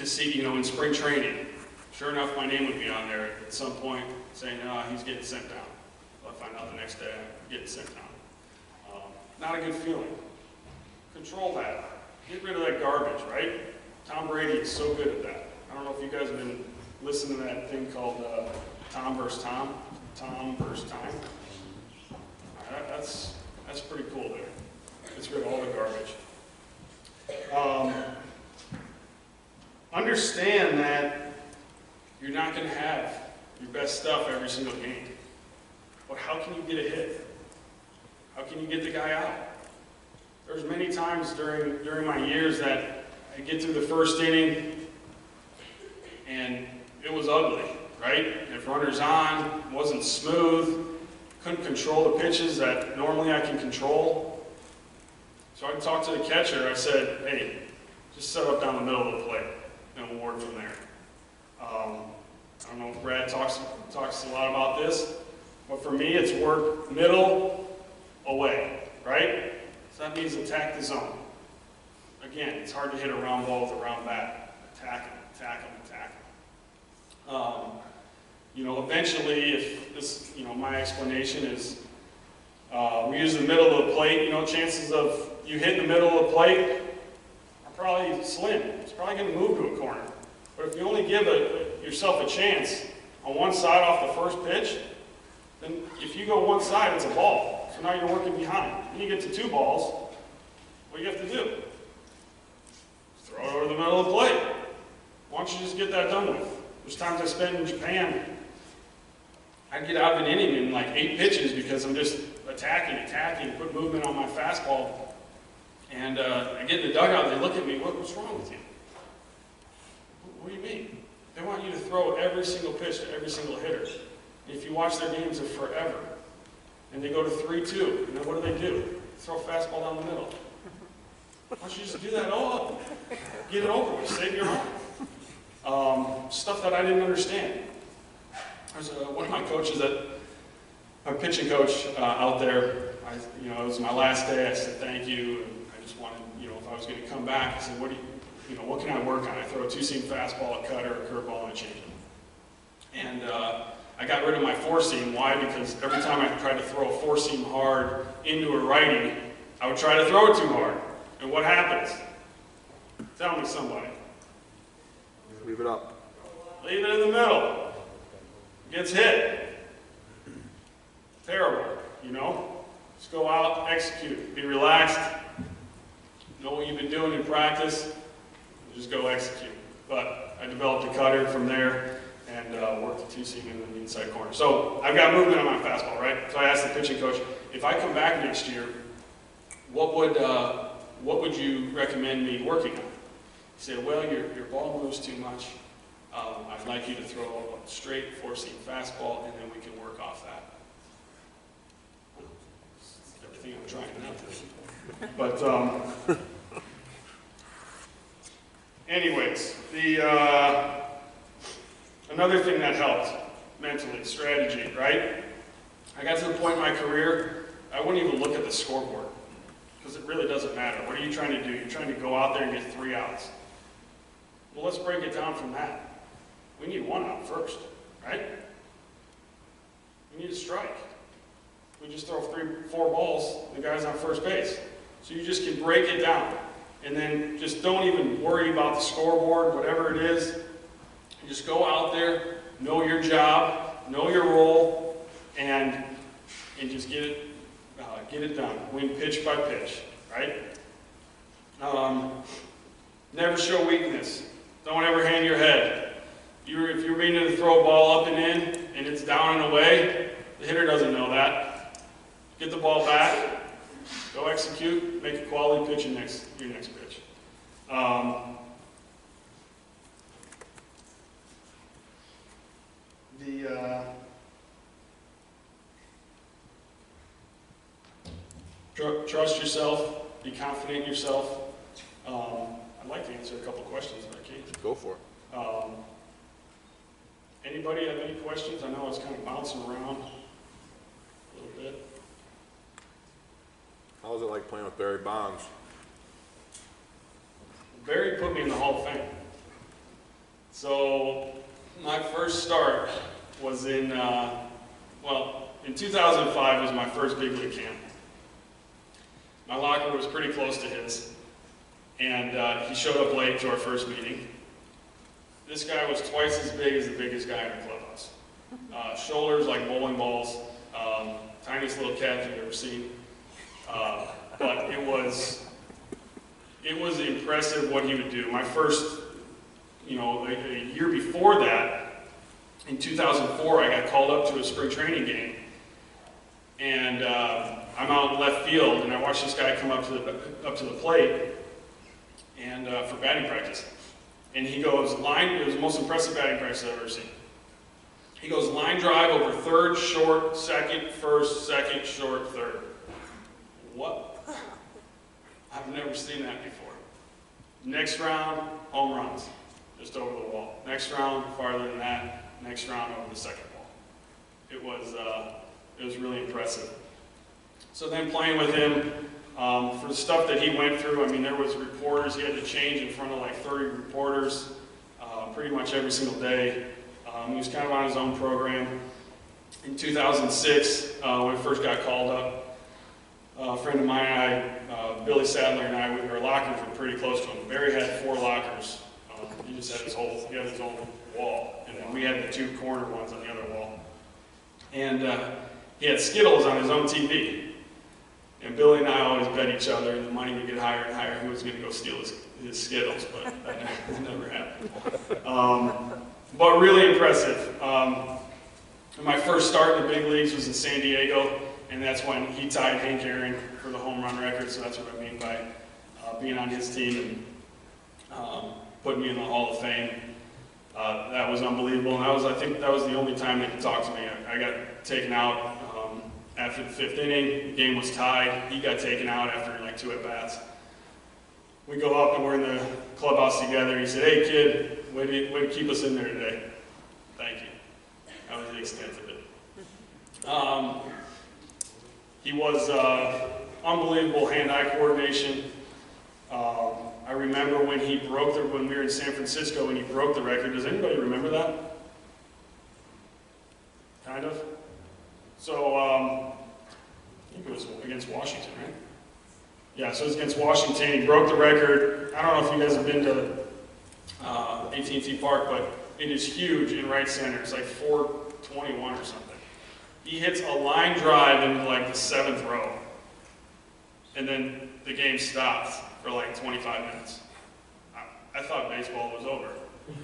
see, in spring training. Sure enough, my name would be on there at some point saying, he's getting sent down. Well, I find out the next day I'm getting sent down. Not a good feeling. Control that. Get rid of that garbage, right? Tom Brady is so good at that. I don't know if you guys have been listening to that thing called Tom versus Tom. Tom versus Time. That's pretty cool there. Gets rid of all the garbage. Understand that you're not going to have your best stuff every single game. But how can you get a hit? How can you get the guy out? There's many times during my years that I get through the first inning and it was ugly, right? If runners on, wasn't smooth, couldn't control the pitches that normally I can control. So I talked to the catcher. I said, hey, just set up down the middle of the plate and we'll work from there. I don't know if Brad talks a lot about this, but for me it's work middle, away, right? So that means attack the zone. Again, it's hard to hit a round ball with a round bat. Attack them, attack them, attack them. Eventually, if this, my explanation is, we use the middle of the plate, chances of you hitting the middle of the plate are probably slim. It's probably going to move to a corner. But if you only give yourself a chance on one side off the first pitch, then if you go one side, it's a ball. So now you're working behind. When you get to 2 balls, what do you have to do? Throw it over the middle of the plate. Why don't you just get that done with? There's times I spent in Japan, I'd get out of an inning in like 8 pitches because I'm just attacking, put movement on my fastball. And I get in the dugout and they look at me, what's wrong with you? What do you mean? They want you to throw every single pitch to every single hitter. If you watch their games, they're forever. And they go to 3-2. And then what do? throw a fastball down the middle. Why don't you just do that all? Get it over with, save your arm. Stuff that I didn't understand. There's one of my coaches, our pitching coach out there, it was my last day. I said thank you, and I just wanted, if I was going to come back, I said, what can I work on? I throw a two-seam fastball, a cutter, a curveball, and a changeup. And I got rid of my four-seam. Why? Because every time I tried to throw a four-seam hard into a righty, I would try to throw it too hard. And what happens? Tell me, somebody. Leave it up. Leave it in the middle. Gets hit. Terrible, Just go out, execute. Be relaxed. Know what you've been doing in practice. Just go execute. But I developed a cutter from there and worked the two-seam in the inside corner. So I've got movement on my fastball, right? So I asked the pitching coach, if I come back next year, what would you recommend me working on? He said, well, your ball moves too much. I'd like you to throw a straight four-seam fastball, and then we can work off that. That's everything I'm trying not to do. But anyways, another thing that helped mentally, strategy, right? I got to the point in my career, I wouldn't even look at the scoreboard because it really doesn't matter. What are you trying to do? You're trying to go out there and get 3 outs. Well, let's break it down from that. We need 1 out first, right? We need a strike. We just throw 3, 4 balls, the guy's on first base. So you just can break it down. And then just don't even worry about the scoreboard, whatever it is. You just go out there, know your job, know your role, and just get it done. Win pitch by pitch, right? Never show weakness. Don't ever hang your head. If you're meaning to throw a ball up and in, and it's down and away, the hitter doesn't know that. Get the ball back, go execute, make a quality pitch your next pitch. Trust yourself, be confident in yourself. I'd like to answer a couple questions if I can. Go for it. Anybody have any questions? I know it's kind of bouncing around a little bit. How was it like playing with Barry Bonds? Barry put me in the Hall of Fame. So my first start was in 2005 was my first big league camp. My locker was pretty close to his, and he showed up late to our first meeting. This guy was twice as big as the biggest guy in our clubhouse. Shoulders like bowling balls, tiniest little cat you've ever seen. But it was impressive what he would do. My first, a year before that, in 2004, I got called up to a spring training game, and I'm out in left field, and I watched this guy come up to the plate, and for batting practice. And he goes, it was the most impressive batting practice I've ever seen. He goes, line drive over third, short, second, first, second, short, third. What? I've never seen that before. Next round, home runs, just over the wall. Next round, farther than that. Next round, over the second wall. It was really impressive. So then playing with him, for the stuff that he went through, there was reporters, he had to change in front of like 30 reporters pretty much every single day. He was kind of on his own program. In 2006, when we first got called up, a friend of mine and I, Billy Sadler and I, our lockers were pretty close to him. Barry had 4 lockers. He just had his own wall, and then we had the 2 corner ones on the other wall. And he had Skittles on his own TV. And Billy and I always bet each other, and the money would get higher and higher, who was going to go steal his Skittles, but that never happened. But really impressive. My first start in the big leagues was in San Diego, and that's when he tied Hank Aaron for the home run record, so that's what I mean by being on his team and putting me in the Hall of Fame. That was unbelievable, and I think that was the only time they could talk to me. I got taken out after the 5th inning, the game was tied. He got taken out after like 2 at-bats. We go up and we're in the clubhouse together. He said, "Hey kid, way to keep us in there today. Thank you." That was the extent of it. He was unbelievable hand-eye coordination. I remember when when we were in San Francisco, when he broke the record. Does anybody remember that? Kind of? So, I think it was against Washington, right? Yeah, so it was against Washington. He broke the record. I don't know if you guys have been to AT&T Park, but it is huge in right center. It's like 421 or something. He hits a line drive into like the 7th row, and then the game stops for like 25 minutes. I thought baseball was over.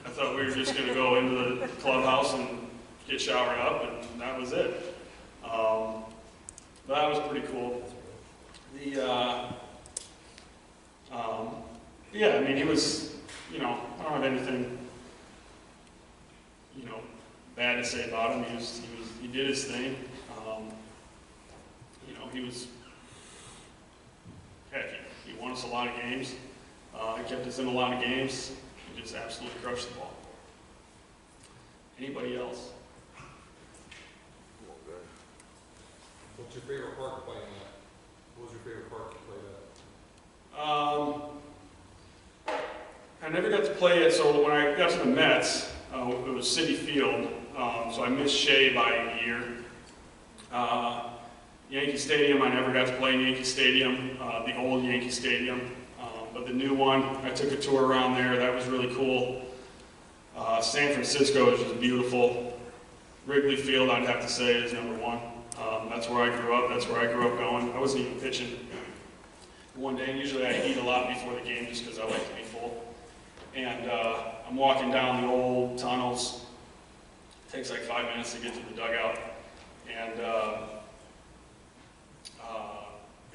I thought we were just going to go into the clubhouse and get showered up, and that was it. But that was pretty cool. Yeah, I mean, he was, I don't have anything, bad to say about him. He did his thing. He was, heck, he won us a lot of games. He kept us in a lot of games. He just absolutely crushed the ball. Anybody else? What's your favorite park playing at? What was your favorite park to play at? I never got to play it, so when I got to the Mets, it was Citi Field, so I missed Shea by a year. Yankee Stadium, I never got to play in Yankee Stadium, the old Yankee Stadium, but the new one, I took a tour around there. That was really cool. San Francisco is just beautiful. Wrigley Field, I'd have to say, is #1. That's where I grew up. That's where I grew up going. I wasn't even pitching one day, and usually I eat a lot before the game just because I like to be full. And I'm walking down the old tunnels. It takes like 5 minutes to get to the dugout.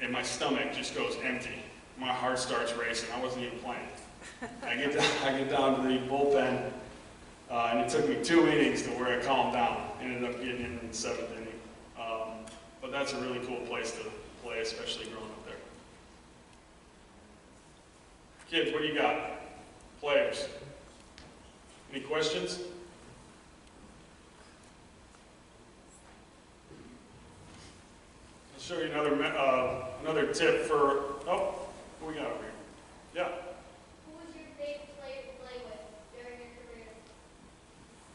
And my stomach just goes empty. My heart starts racing. I wasn't even playing. I get down to the bullpen, and it took me 2 innings to where I calmed down. Ended up getting in the 7th inning. But that's a really cool place to play, especially growing up there. Kids, what do you got? Players. Any questions? I'll show you another tip for, what we got over here? Yeah. Who was your favorite player to play with during your career?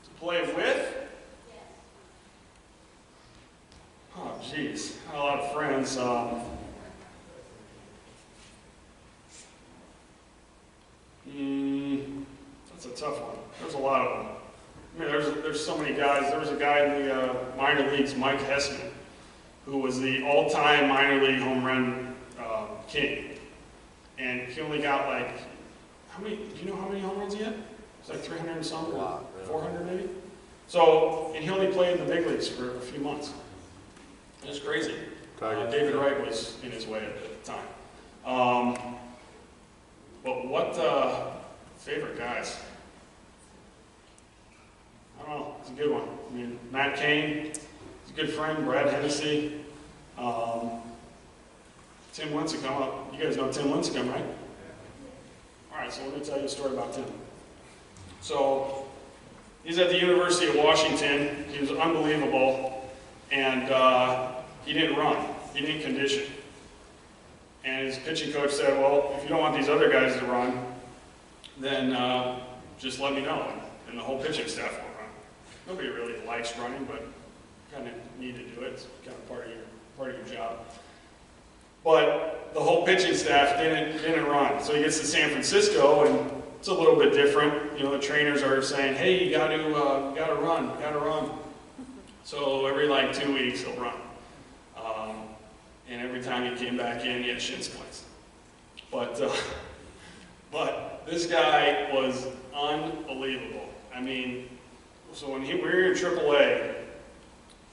To play with? Yes. Oh, geez. I had a lot of friends. That's a tough one. There's a lot of them. I mean, there's so many guys. There was a guy in the minor leagues, Mike Hessman, who was the all-time minor league home run king. And he only got like, do you know how many home runs he had? It's like 300 and something, or 400 maybe? So, and he only played in the big leagues for a few months. It was crazy. David Wright was in his way at the time. But what favorite guys? I don't know. It's a good one. I mean, Matt Cain, he's a good friend. Brad Hennessy. Tim Lincecum. You guys know Tim Lincecum, right? All right, so let me tell you a story about Tim. So he's at the University of Washington. He was unbelievable, and he didn't run. He didn't condition. And his pitching coach said, well, if you don't want these other guys to run, then just let me know. And the whole pitching staff will run. Nobody really likes running, but you kind of need to do it. It's kind of part of your job. But the whole pitching staff didn't run. So he gets to San Francisco, and it's a little bit different. The trainers are saying, hey, you gotta run. So every like 2 weeks he'll run. And every time he came back in, he had shin splints. But this guy was unbelievable. I mean, so when we were in AAA,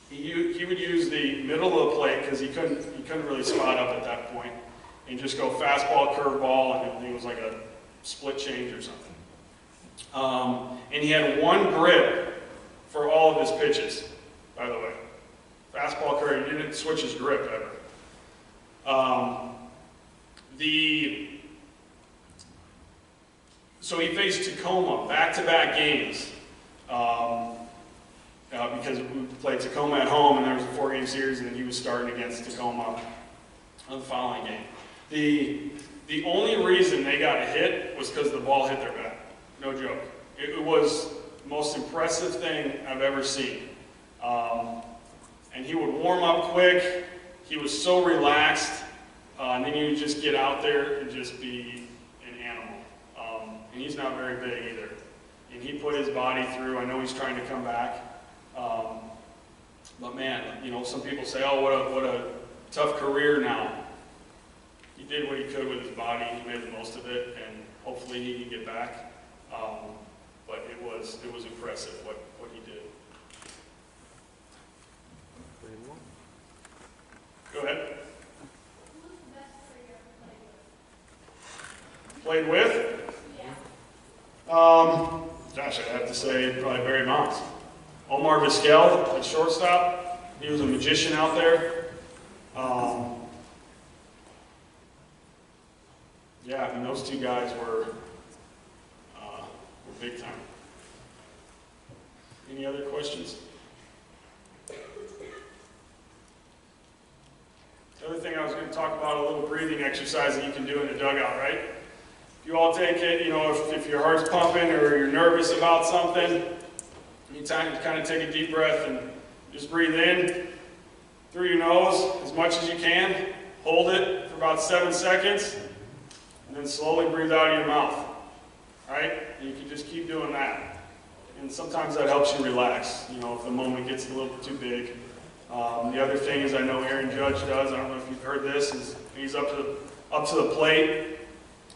he would use the middle of the plate because he couldn't really spot up at that point, and just go fastball, curveball, and it was like a split change or something. And he had one grip for all of his pitches, by the way. fastball career. He didn't switch his grip ever. So he faced Tacoma back-to-back games because we played Tacoma at home, and there was a 4-game series, and he was starting against Tacoma on the following game. The only reason they got a hit was because the ball hit their bat. No joke. It was the most impressive thing I've ever seen. And he would warm up quick. He was so relaxed. And then he would just get out there and just be an animal. And he's not very big either. And he put his body through. I know he's trying to come back. But man, you know, some people say, oh, what a tough career now. He did what he could with his body. He made the most of it, and hopefully he can get back. But it was impressive what he did. Go ahead. Who's the best player you ever Played with? played with? Yeah. Gosh, I'd have to say probably Barry Bonds. Omar Vizquel at shortstop. He was a magician out there. Yeah, I mean, those two guys were big time. Any other questions? The other thing I was going to talk about, a little breathing exercise that you can do in the dugout, right? If you all take it, you know, if your heart's pumping or you're nervous about something, anytime you kind of take a deep breath and just breathe in through your nose as much as you can, hold it for about 7 seconds, and then slowly breathe out of your mouth, right? And you can just keep doing that. And sometimes that helps you relax, you know, if the moment gets a little too big. The other thing is, I know Aaron Judge does, I don't know if you've heard this, is he's up to the plate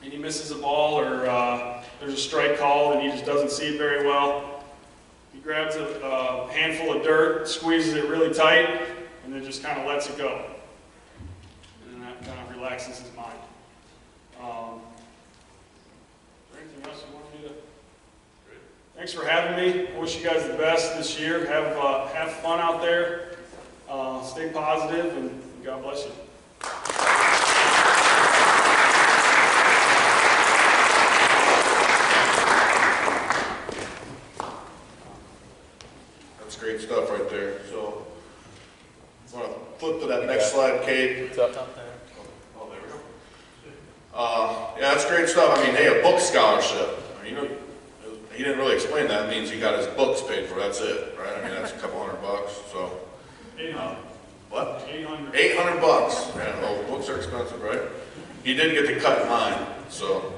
and he misses a ball, or there's a strike called and he just doesn't see it very well. He grabs a handful of dirt, squeezes it really tight, and then just kind of lets it go. And that kind of relaxes his mind. Is there anything else you want me to? Thanks for having me. I wish you guys the best this year. Have fun out there. Stay positive, and God bless you. That's great stuff right there. So, I want to flip to that next slide, Kate. What's up there? Oh, there we go. Yeah, that's great stuff. I mean, hey, a book scholarship. I mean, you know, he didn't really explain that. It means he got his books paid for. That's it, right? I mean, that's a couple $100. So, 800. what? 800. $800. Man, oh, books are expensive, right? He did get to cut in line. So,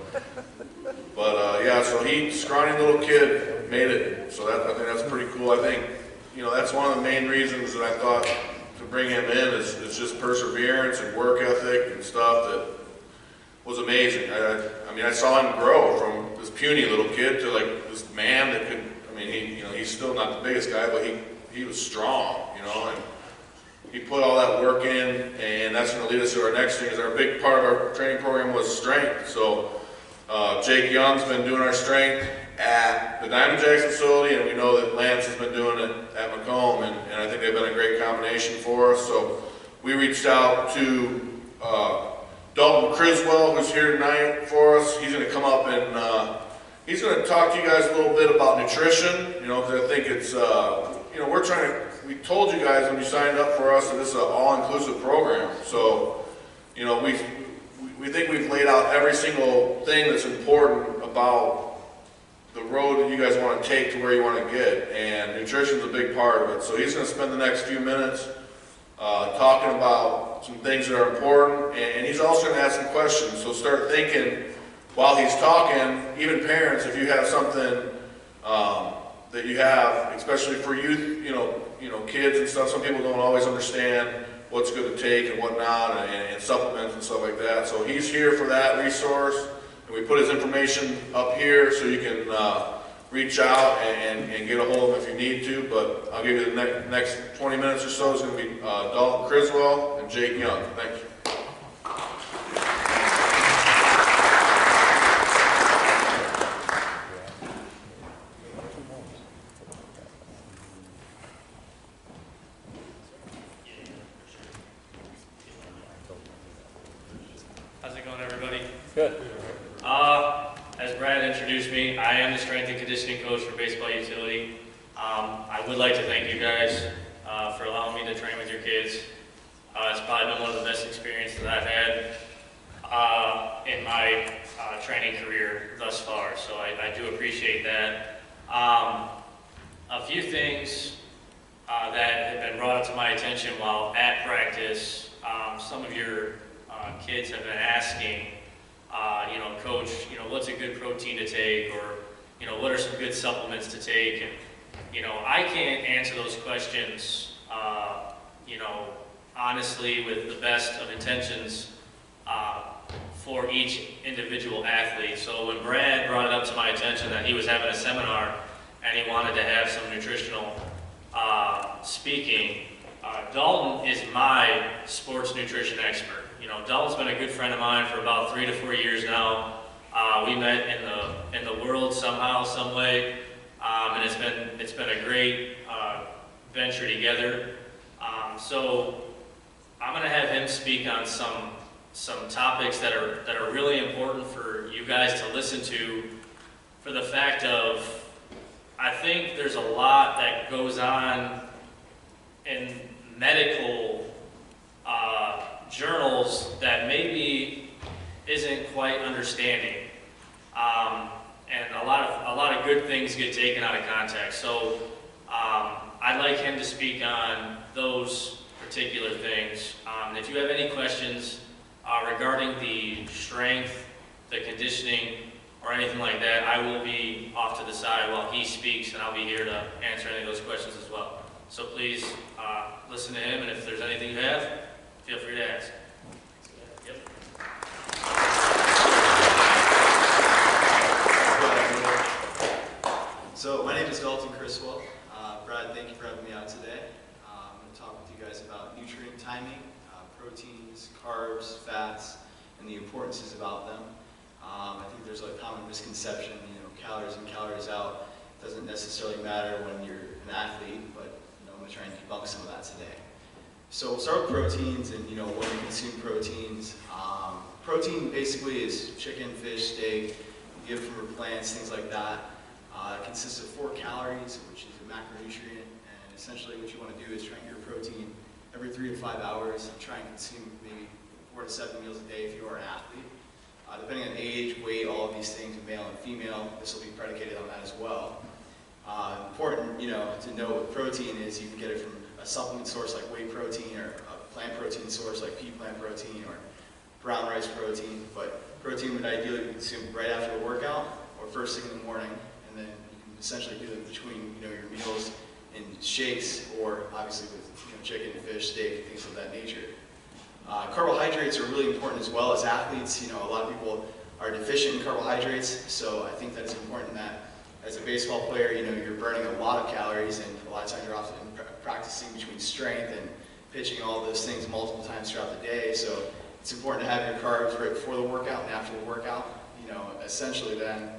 but yeah, so he, scrawny little kid, made it. So I think that's pretty cool. I think, you know, that's one of the main reasons that I thought to bring him in is just perseverance and work ethic and stuff that was amazing. I mean, I saw him grow from this puny little kid to like this man that could, I mean, he, you know, he's still not the biggest guy, but he was strong, you know, and he put all that work in, and that's going to lead us to our next thing. Is our big part of our training program was strength. So Jake Young's been doing our strength at the Diamond Jacks facility, and we know that Lance has been doing it at Macomb, and I think they've been a great combination for us. So we reached out to Dalton Criswell, who's here tonight for us. He's going to come up and he's going to talk to you guys a little bit about nutrition, you know, because I think it's, you know, we're trying to, we told you guys when you signed up for us that this is an all-inclusive program. So, you know, we think we've laid out every single thing that's important about the road that you guys want to take to where you want to get, and nutrition's a big part of it. So he's going to spend the next few minutes talking about some things that are important, and he's also going to ask some questions. So start thinking while he's talking, even parents, if you have something that you have, especially for youth, you know, kids and stuff, some people don't always understand what's good to take and whatnot, and supplements and stuff like that. So he's here for that resource, and we put his information up here so you can reach out and get a hold of him if you need to. But I'll give you the next 20 minutes or so is going to be Dalton Criswell and Jake Young. Thank you. Good. As Brad introduced me, I am the strength and conditioning coach for Baseball Utility. I would like to thank you guys for allowing me to train with your kids. It's probably been one of the best experiences that I've had in my training career thus far, so I do appreciate that. A few things that have been brought up to my attention while at practice. Some of your kids have been asking, Coach, what's a good protein to take, or, what are some good supplements to take? And, I can't answer those questions, honestly, with the best of intentions for each individual athlete. So when Brad brought it up to my attention that he was having a seminar and he wanted to have some nutritional speaking, Dalton is my sports nutrition expert. Dalton's been a good friend of mine for about 3 to 4 years now. We met in the world somehow, some way, and it's been a great venture together. So I'm going to have him speak on some topics that are really important for you guys to listen to, for the fact of, I think there's a lot that goes on in medical journals that maybe isn't quite understanding, and a lot of good things get taken out of context. So I'd like him to speak on those particular things. And if you have any questions regarding the strength, the conditioning, or anything like that, I will be off to the side while he speaks, and I'll be here to answer any of those questions as well. So please listen to him, and if there's anything you have, feel free to ask. Yep. So my name is Dalton Criswell. Brad, thank you for having me out today. I'm going to talk with you guys about nutrient timing, proteins, carbs, fats, and the importances about them. I think there's a common misconception, calories in, calories out doesn't necessarily matter when you're an athlete, but I'm going to try and debunk some of that today. So we'll start with proteins and when we consume proteins. Protein basically is chicken, fish, steak, you get it from plants, things like that. It consists of 4 calories, which is a macronutrient, and essentially what you want to do is try and get your protein every 3 to 5 hours and try and consume maybe 4 to 7 meals a day if you are an athlete. Depending on age, weight, all of these things, male and female, this will be predicated on that as well. Important, to know what protein is. You can get it from a supplement source like whey protein, or a plant protein source like pea plant protein, or brown rice protein. But protein would ideally be consumed right after the workout or first thing in the morning, and then you can essentially do it between your meals in shakes, or obviously with chicken, fish, steak, things of that nature. Carbohydrates are really important as well. As athletes, a lot of people are deficient in carbohydrates, so I think that it's important that as a baseball player, you're burning a lot of calories, and a lot of times you're often practicing between strength and pitching, all those things multiple times throughout the day. So it's important to have your carbs right before the workout and after the workout, essentially then.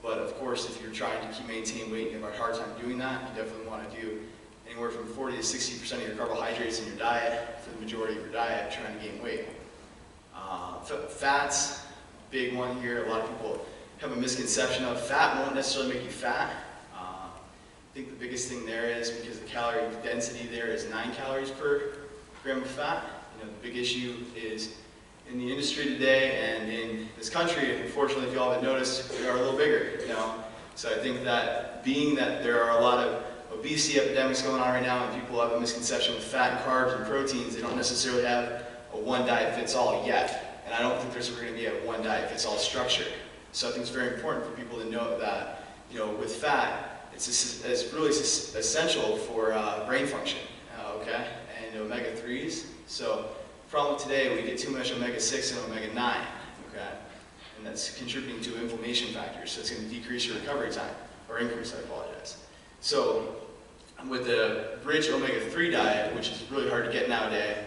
But of course, if you're trying to maintain weight and you have a hard time doing that, you definitely want to do anywhere from 40 to 60% of your carbohydrates in your diet for the majority of your diet, trying to gain weight. Fats, big one here. A lot of people have a misconception of fat won't necessarily make you fat. I think the biggest thing there is because the calorie density there is 9 calories per gram of fat. The big issue is in the industry today and in this country, unfortunately, if you all haven't noticed, we are a little bigger. So I think that being that there are a lot of obesity epidemics going on right now, and people have a misconception with fat and carbs and proteins, they don't necessarily have a one diet fits all yet. And I don't think there's ever going to be a one diet fits all structure. So I think it's very important for people to know that, with fat, it's really essential for brain function, okay, and omega-3s. So the problem today, we get too much omega-6 and omega-9, okay, and that's contributing to inflammation factors. So it's going to decrease your recovery time, or increase, I apologize. So with the rich omega-3 diet, which is really hard to get nowadays,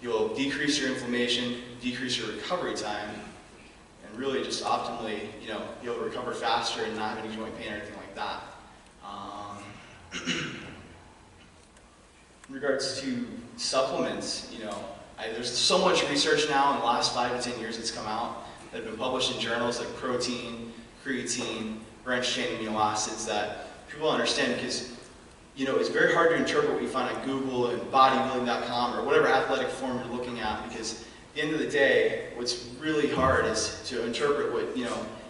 you'll decrease your inflammation, decrease your recovery time, and really just optimally, be able to recover faster and not have any joint pain or anything like that. In regards to supplements, there's so much research now in the last 5 to 10 years that's come out that have been published in journals like Protein, Creatine, Branched Chain Amino Acids that people understand, because it's very hard to interpret what you find on Google and bodybuilding.com or whatever athletic form you're looking at, because at the end of the day, what's really hard is to interpret what,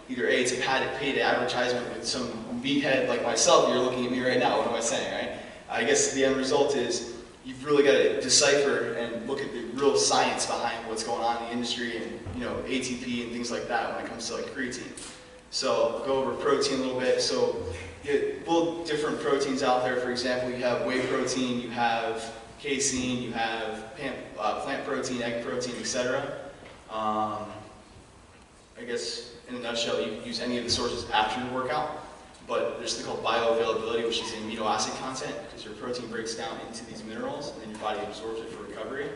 either A, it's a paid advertisement with some meathead like myself. You're looking at me right now, what am I saying, right? I guess the end result is you've really got to decipher and look at the real science behind what's going on in the industry and, ATP and things like that when it comes to like creatine. So I'll go over protein a little bit. So you get both different proteins out there. For example, you have whey protein, you have casein, you have plant protein, egg protein, etc. I guess in a nutshell, you can use any of the sources after your workout, but there's something called bioavailability, which is the amino acid content, because your protein breaks down into these minerals and then your body absorbs it for recovery.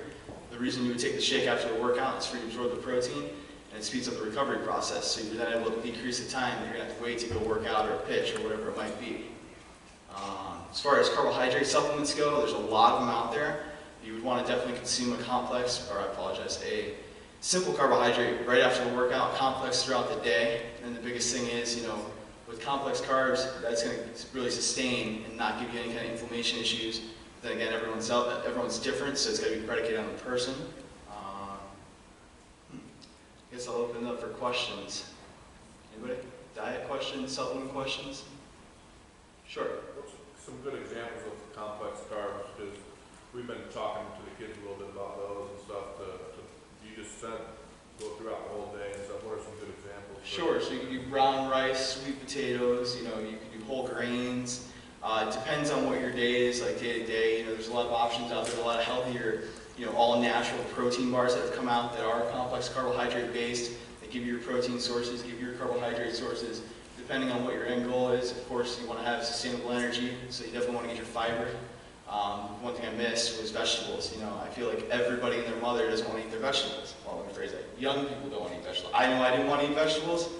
The reason you would take the shake after the workout is for you to absorb the protein, and it speeds up the recovery process, so you're then able to decrease the time that you're going to have to wait to go work out or pitch or whatever it might be. As far as carbohydrate supplements go, there's a lot of them out there. You would want to definitely consume a simple carbohydrate right after the workout, complex throughout the day. And the biggest thing is, with complex carbs, that's going to really sustain and not give you any kind of inflammation issues. Then again, everyone's different, so it's got to be predicated on the person. I guess I'll open it up for questions. Anybody? Diet questions, supplement questions? Sure. Some good examples of complex carbs, because we've been talking to the kids a little bit about those and stuff. You just go throughout the whole day and stuff. What are some good examples? Sure. So you can do brown rice, sweet potatoes. You can do whole grains. It depends on what your day is, like day to day. There's a lot of options out there. A lot of healthier, all natural protein bars that have come out that are complex carbohydrate based. They give you your protein sources, give you your carbohydrate sources. Depending on what your end goal is, of course, you want to have sustainable energy, so you definitely want to get your fiber. One thing I missed was vegetables. I feel like everybody and their mother doesn't want to eat their vegetables. Well, let me phrase that. Young people don't want to eat vegetables. I know I didn't want to eat vegetables.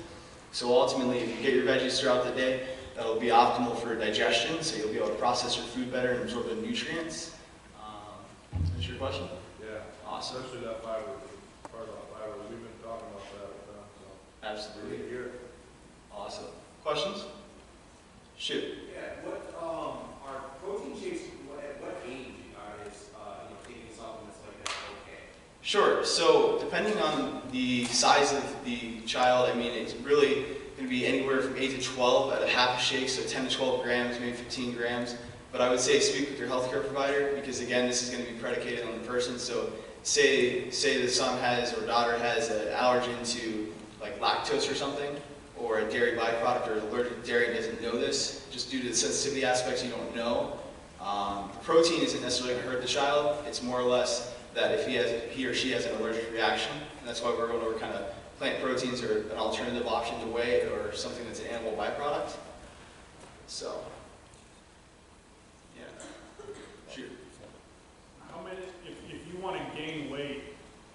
So ultimately, if you get your veggies throughout the day, that'll be optimal for digestion, so you'll be able to process your food better and absorb the nutrients. That's your question? Yeah. Awesome. Especially that fiber, part of that fiber. We've been talking about that with them. So. Absolutely. Here. Awesome. Questions? Shoot. Yeah. What are protein shakes? At what age is taking supplements like that okay? Sure. So depending on the size of the child, it's really going to be anywhere from 8 to 12 at a half a shake, so 10 to 12 grams, maybe 15 grams. But I would say speak with your healthcare provider, because again, this is going to be predicated on the person. So say the son has or daughter has an allergen to like lactose or something, or a dairy byproduct, or allergic to dairy and doesn't know this, just due to the sensitivity aspects you don't know. Protein isn't necessarily going to hurt the child. It's more or less that if he or she has an allergic reaction, and that's why we're going over kind of plant proteins are an alternative option to whey or something that's an animal byproduct. So, yeah. Shoot. How many, if you want to gain weight,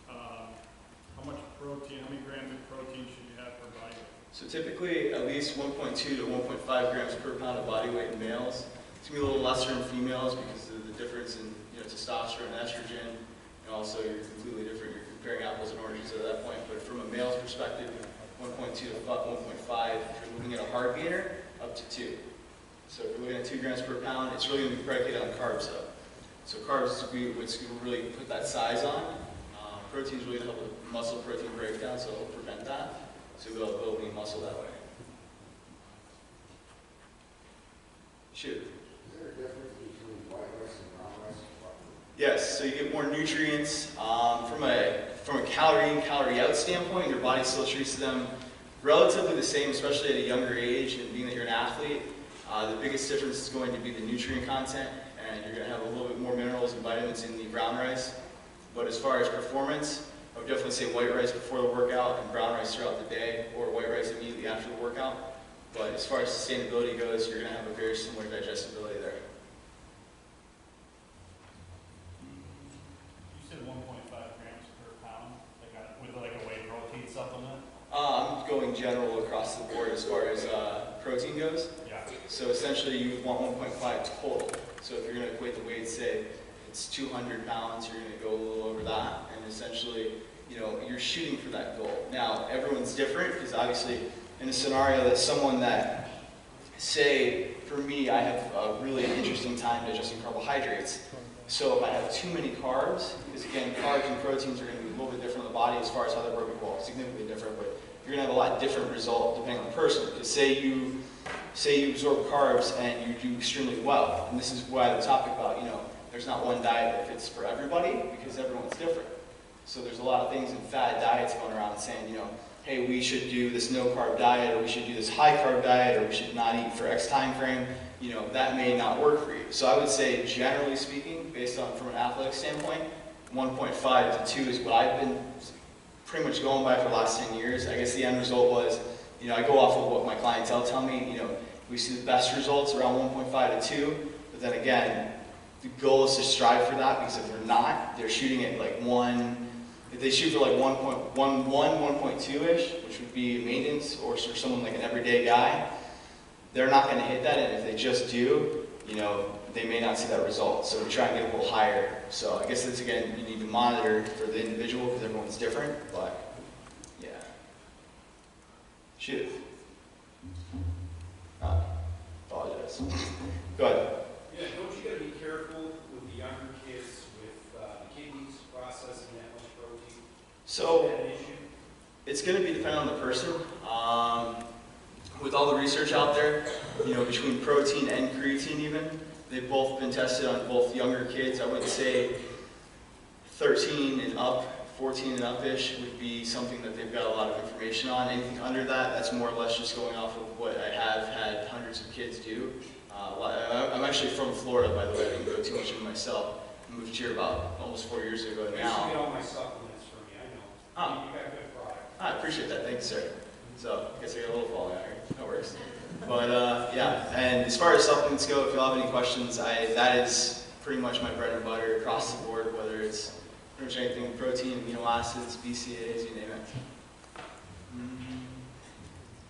how much protein, how many grams of protein should you have per body weight? So typically at least 1.2 to 1.5 grams per pound of body weight in males. It's going to be a little lesser in females because of the difference in testosterone and estrogen, and also you're completely different. You're comparing apples and oranges at that point. But from a male's perspective, 1.2 to 1.5. If you're looking at a hard gainer, up to 2. So if you're looking at 2 grams per pound, it's really going to be predicated on carbs though. So carbs is what's going to really put that size on. Protein is really going to help with muscle protein breakdown, so it'll prevent that. So we'll build lean muscle that way. Shoot. Is there a difference between white rice and brown rice? Yes, so you get more nutrients. From a calorie in, calorie out standpoint, your body still treats them relatively the same, especially at a younger age, and being that you're an athlete. The biggest difference is going to be the nutrient content, and you're going to have a little bit more minerals and vitamins in the brown rice. But as far as performance, I would definitely say white rice before the workout and brown rice throughout the day, or white rice immediately after the workout. But as far as sustainability goes, you're going to have a very similar digestibility there. You said 1.5 grams per pound, with like a whey protein supplement? I'm going general across the board as far as protein goes. Yeah. So essentially you would want 1.5 total. So if you're going to equate the weight, say it's 200 pounds, you're going to go a little over that. And essentially you know, you're shooting for that goal. Now, everyone's different, because obviously in a scenario that's someone that, say, for me, I have a really interesting time digesting carbohydrates. So if I have too many carbs, because again, carbs and proteins are going to be a little bit different in the body as far as how they're broken, well, significantly different, but you're going to have a lot different result depending on the person. Because say you absorb carbs and you do extremely well, and this is why the topic about, you know, there's not one diet that fits for everybody, because everyone's different. So there's a lot of things in fad diets going around saying, you know, hey, we should do this no-carb diet, or we should do this high-carb diet, or we should not eat for X time frame. You know, that may not work for you. So I would say, generally speaking, based on from an athletic standpoint, 1.5 to 2 is what I've been pretty much going by for the last 10 years. I guess the end result was, you know, I go off of what my clientele tell me, you know, we see the best results around 1.5 to 2, but then again, the goal is to strive for that, because if they're not, they're shooting at like 1, if they shoot for like 1.11, 1.2-ish, which would be maintenance, or for someone like an everyday guy, they're not going to hit that, and if they just do, you know, they may not see that result. So we try and get a little higher. So I guess that's, again, you need to monitor for the individual, because everyone's different, but yeah. Shoot. Apologize. Go ahead. Yeah, don't you gotta be careful with the younger kids with kidneys processing that much protein? So Is that an issue? it's going to be dependent on the person. With all the research out there, you know, between protein and creatine even, they've both been tested on both younger kids. I would say 13 and up, 14 and up-ish would be something that they've got a lot of information on. Anything under that, that's more or less just going off of what I have had hundreds of kids do. I'm actually from Florida, by the way. I didn't go too much into myself. I moved here about almost 4 years ago I used to now. get all my supplements from you, I know. You got a good product. I appreciate that. Thank you, sir. So, I guess I got a little falling out here. No worries. But, yeah. And as far as supplements go, if you all have any questions, that is pretty much my bread and butter across the board, whether it's pretty much anything protein, amino acids, BCAAs, you name it.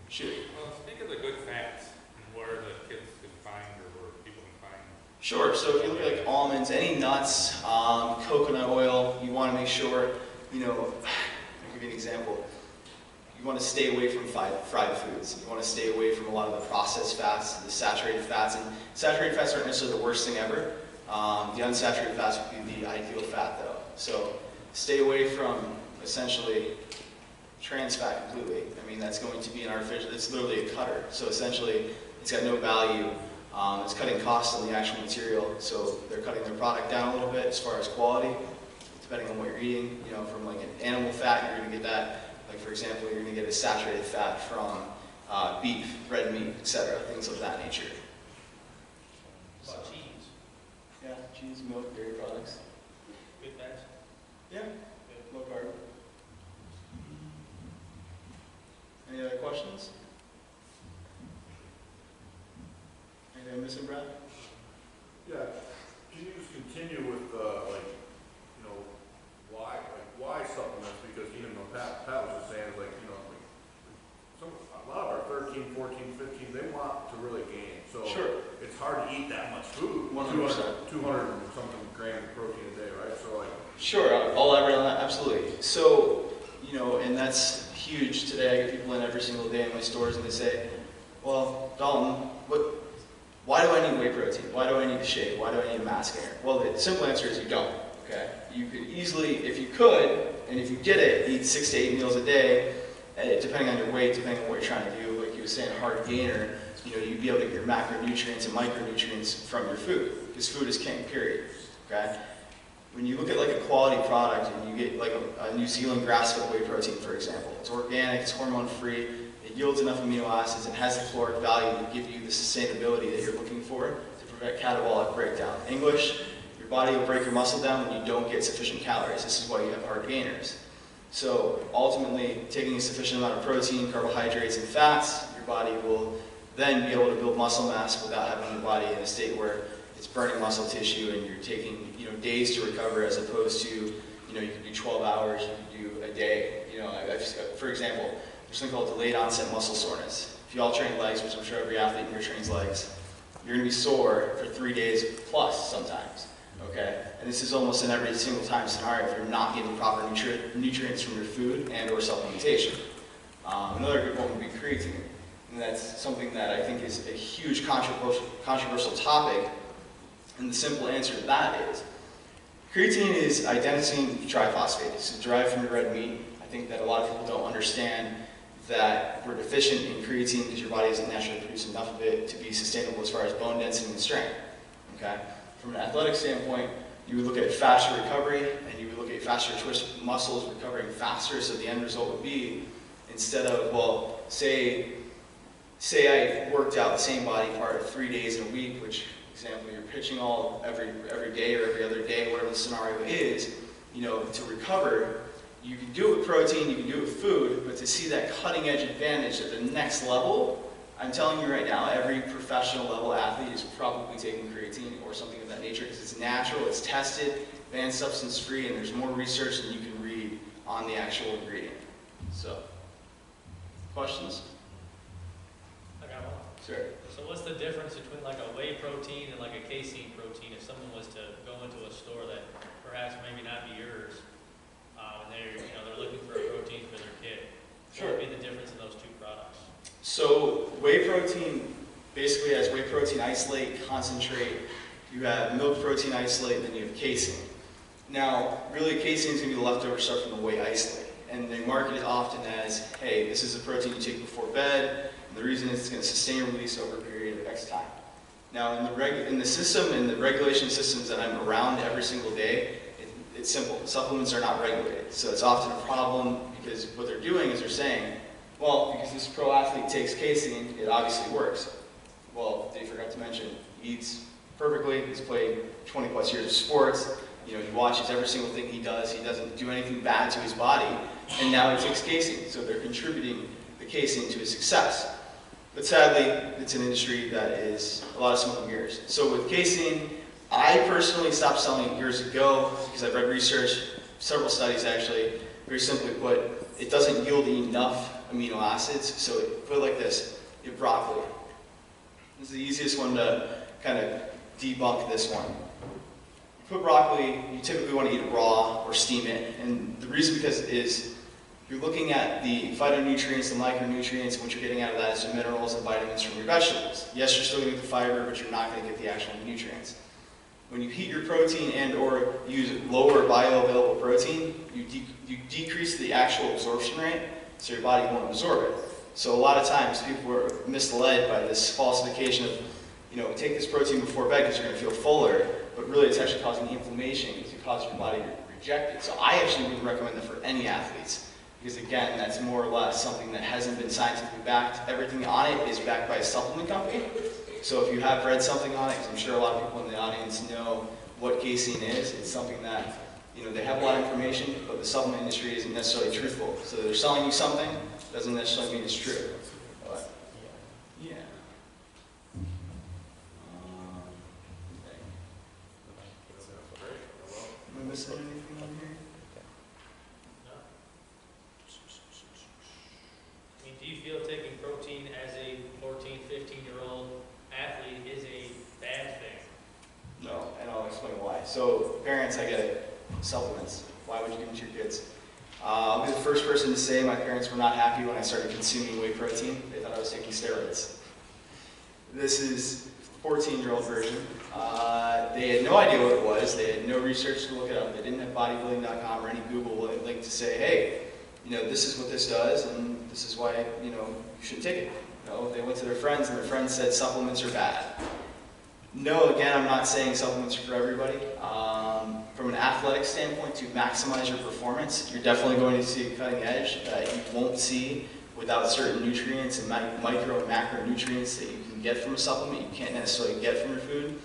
Shoot. Well, speak of the good fats, and where the kids can find, or where people can find. Sure. So if you look at like almonds, any nuts, coconut oil, you want to make sure, you know, I'll give you an example. You want to stay away from fried foods. You want to stay away from a lot of the processed fats, the saturated fats. And saturated fats aren't necessarily the worst thing ever. The unsaturated fats would be the ideal fat, though. So stay away from, essentially, trans fat completely. I mean, that's going to be an artificial, it's literally a cutter. So essentially, it's got no value. It's cutting costs on the actual material. So they're cutting their product down a little bit as far as quality, depending on what you're eating. You know, from like an animal fat, you're going to get that. Like, for example, you're going to get a saturated fat from beef, red meat, etc., things of that nature. So, Cheese. yeah, cheese, milk, dairy products. Good fats. Yeah, low carb. Any other questions? Anything I'm missing, Brad? Yeah, can you just continue with, like, you know, why supplements? Because even though Pat was just saying, like, you know, like, a lot of our 13, 14, 15, they want to really gain. So Sure. it's hard to eat that much food. 100%. 200 and something grams of protein a day, right? So like. Sure, I'll elaborate on that, absolutely. So, you know, and that's huge today. I get people in every single day in my stores and they say, well, Dalton, why do I need whey protein? Why do I need a shake? Why do I need a mass gainer? Well, the simple answer is you don't, okay? You could easily, if you could, and if you did it, eat 6 to 8 meals a day, depending on your weight, depending on what you're trying to do. Like you were saying, a hard gainer, you know, you'd be able to get your macronutrients and micronutrients from your food, because food is king, period, okay? When you look at like a quality product and you get like a New Zealand grass-fed whey protein, for example, it's organic, it's hormone-free, it yields enough amino acids and has the caloric value to give you the sustainability that you're looking for to prevent catabolic breakdown. English, your body will break your muscle down when you don't get sufficient calories. This is why you have hard gainers. So ultimately, taking a sufficient amount of protein, carbohydrates, and fats, your body will then be able to build muscle mass without having your body in a state where it's burning muscle tissue and you're taking, you know, days to recover, as opposed to, you know, you could do 12 hours, you could do a day. You know, for example, there's something called delayed onset muscle soreness. If you all train legs, which I'm sure every athlete in here trains legs, you're going to be sore for 3 days plus sometimes. Okay, and this is almost in every single time scenario if you're not getting proper nutrients from your food and or supplementation. Another good one would be creatine, and that's something that I think is a huge controversial topic, and the simple answer to that is creatine is adenosine triphosphate. It's derived from your red meat. I think that a lot of people don't understand that we're deficient in creatine because your body doesn't naturally produce enough of it to be sustainable as far as bone density and strength. Okay? From an athletic standpoint, you would look at faster recovery, and you would look at faster twist muscles recovering faster, so the end result would be, instead of, well, say I worked out the same body part 3 days in a week, which, example, you're pitching every day or every other day, whatever the scenario is, you know, to recover, you can do it with protein, you can do it with food, but to see that cutting edge advantage at the next level, I'm telling you right now, every professional level athlete is probably taking creatine or something of that nature because it's natural, it's tested, banned substance free, and there's more research than you can read on the actual ingredient. So, questions? I got one. Sure. So what's the difference between like a whey protein and like a casein protein if someone was to go into a store that perhaps maybe not be yours, and they're looking for a protein for their kid? Sure. What would be the difference in those two products? So whey protein basically has whey protein isolate, concentrate, you have milk protein isolate, and then you have casein. Now, really casein is going to be the leftover stuff from the whey isolate. And they market it often as, hey, this is a protein you take before bed, and the reason is it's going to sustain release over a period of X time. Now, in the system, in the regulation systems that I'm around every single day, it's simple. Supplements are not regulated. So it's often a problem because what they're doing is they're saying, well, because this pro athlete takes casein, it obviously works. Well, they forgot to mention, he eats perfectly, he's played 20 plus years of sports, you know, he watches every single thing he doesn't do anything bad to his body, and now he takes casein, so they're contributing the casein to his success. But sadly, it's an industry that is a lot of smoke and mirrors. So with casein, I personally stopped selling it years ago because I've read research, several studies actually, very simply put, it doesn't yield enough amino acids. So put it like this, you have broccoli. This is the easiest one to kind of debunk this one. You put broccoli, you typically want to eat it raw or steam it. And the reason because is you're looking at the phytonutrients, the micronutrients, and what you're getting out of that is the minerals and vitamins from your vegetables. Yes, you're still going to get the fiber, but you're not going to get the actual nutrients. When you heat your protein and or use lower bioavailable protein, you decrease the actual absorption rate, so your body won't absorb it. So a lot of times people are misled by this falsification of, you know, take this protein before bed because you're going to feel fuller, but really it's actually causing inflammation because it causes your body to reject it. So I actually wouldn't recommend that for any athletes because again, that's more or less something that hasn't been scientifically backed. Everything on it is backed by a supplement company. So if you have read something on it, because I'm sure a lot of people in the audience know what casein is, it's something that, you know, they have a lot of information, but the supplement industry isn't necessarily truthful. So they're selling you something, doesn't necessarily mean it's true. But, yeah. Okay. Am I missing anything on here? No. I mean, do you feel taking protein as a 14, 15-year-old athlete is a bad thing? No, and I'll explain why. So, parents, I get it. Supplements. Why would you give them to your kids? I'll be the first person to say my parents were not happy when I started consuming whey protein. They thought I was taking steroids. This is a 14-year-old version. They had no idea what it was. They had no research to look it up. They didn't have bodybuilding.com or any Google link to say, hey, you know, this is what this does, and this is why, you know, you should take it. You know, they went to their friends, and their friends said supplements are bad. No, again, I'm not saying supplements are for everybody. From an athletic standpoint, to maximize your performance, you're definitely going to see a cutting edge that you won't see without certain nutrients and micro and macronutrients that you can get from a supplement you can't necessarily get from your food.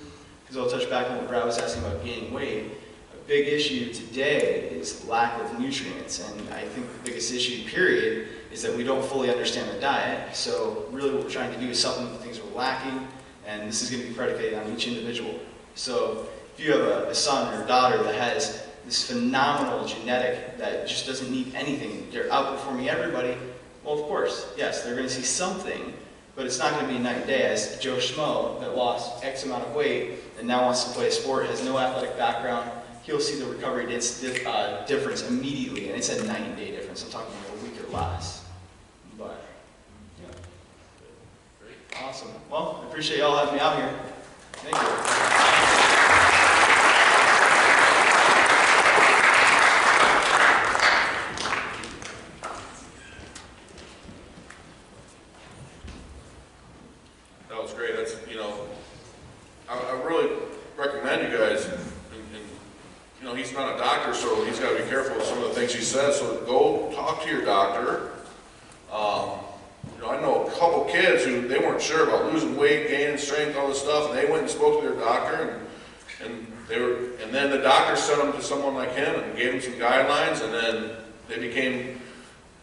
Because I'll touch back on what Brad was asking about gaining weight. A big issue today is lack of nutrients, and I think the biggest issue, period, is that we don't fully understand the diet. So really what we're trying to do is supplement the things we're lacking, and this is going to be predicated on each individual. So if you have a son or a daughter that has this phenomenal genetic that just doesn't need anything, they're outperforming everybody, well, of course, yes, they're going to see something, But it's not going to be night and day as Joe Schmo that lost X amount of weight and now wants to play a sport, has no athletic background. He'll see the recovery difference immediately, and it's a night and day difference. I'm talking a week or less. But, yeah. Awesome. Well, I appreciate y'all having me out here. Thank you. That was great. That's, you know, I really recommend you guys, and, you know, he's not a doctor, so he's got to be careful with some of the things he says, so go talk to your doctor. You know, I know a couple kids who, they weren't sure about losing weight, gaining strength, all this stuff, and they went and spoke to their doctor, and then the doctor sent them to someone like him and gave them some guidelines, and then they became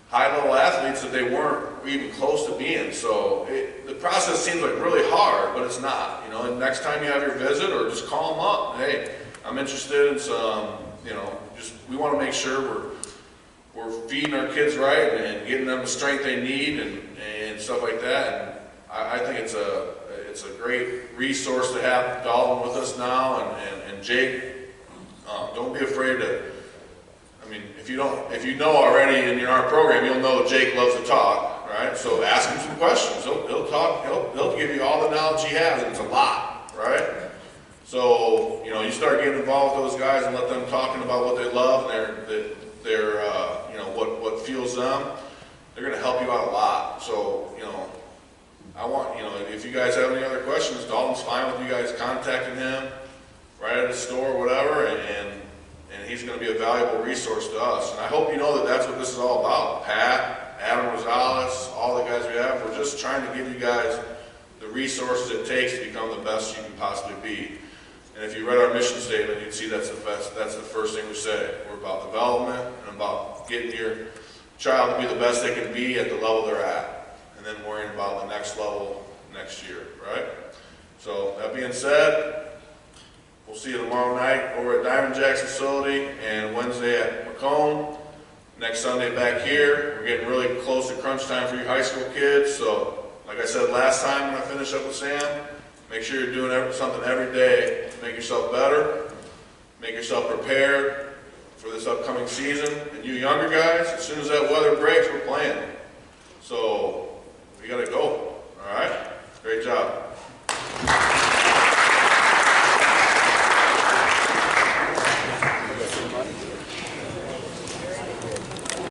high-level athletes that they weren't even close to being. So the process seems like really hard, but it's not. You know, and next time you have your visit, or just call them up. Hey, I'm interested in some, you know, just we want to make sure we're feeding our kids right and getting them the strength they need and stuff like that. And I think it's a great resource to have Dalton with us now, and Jake. Don't be afraid to. I mean, if you know already in our program, you'll know Jake loves to talk, right? So ask him some questions. He'll talk. He'll give you all the knowledge he has, and it's a lot, right? So, you know, you start getting involved with those guys and let them talking about what they love and their you know, what fuels them. They're going to help you out a lot. So, you know, you know, if you guys have any other questions, Dalton's fine with you guys contacting him right at the store or whatever, and he's going to be a valuable resource to us. And I hope you know that that's what this is all about. Pat, Adam Rosales, all the guys we have, we're just trying to give you guys the resources it takes to become the best you can possibly be. And if you read our mission statement, you'd see that's the first thing we say. We're about development and about getting your child to be the best they can be at the level they're at, and then worrying about the next level next year, right? So that being said, we'll see you tomorrow night over at Diamond Jack's facility, and Wednesday at Macomb. Next Sunday back here. We're getting really close to crunch time for you high school kids. So, like I said last time when I finished up with Sam, make sure you're doing something every day to make yourself better, make yourself prepared for this upcoming season. And you younger guys, as soon as that weather breaks, we're playing. So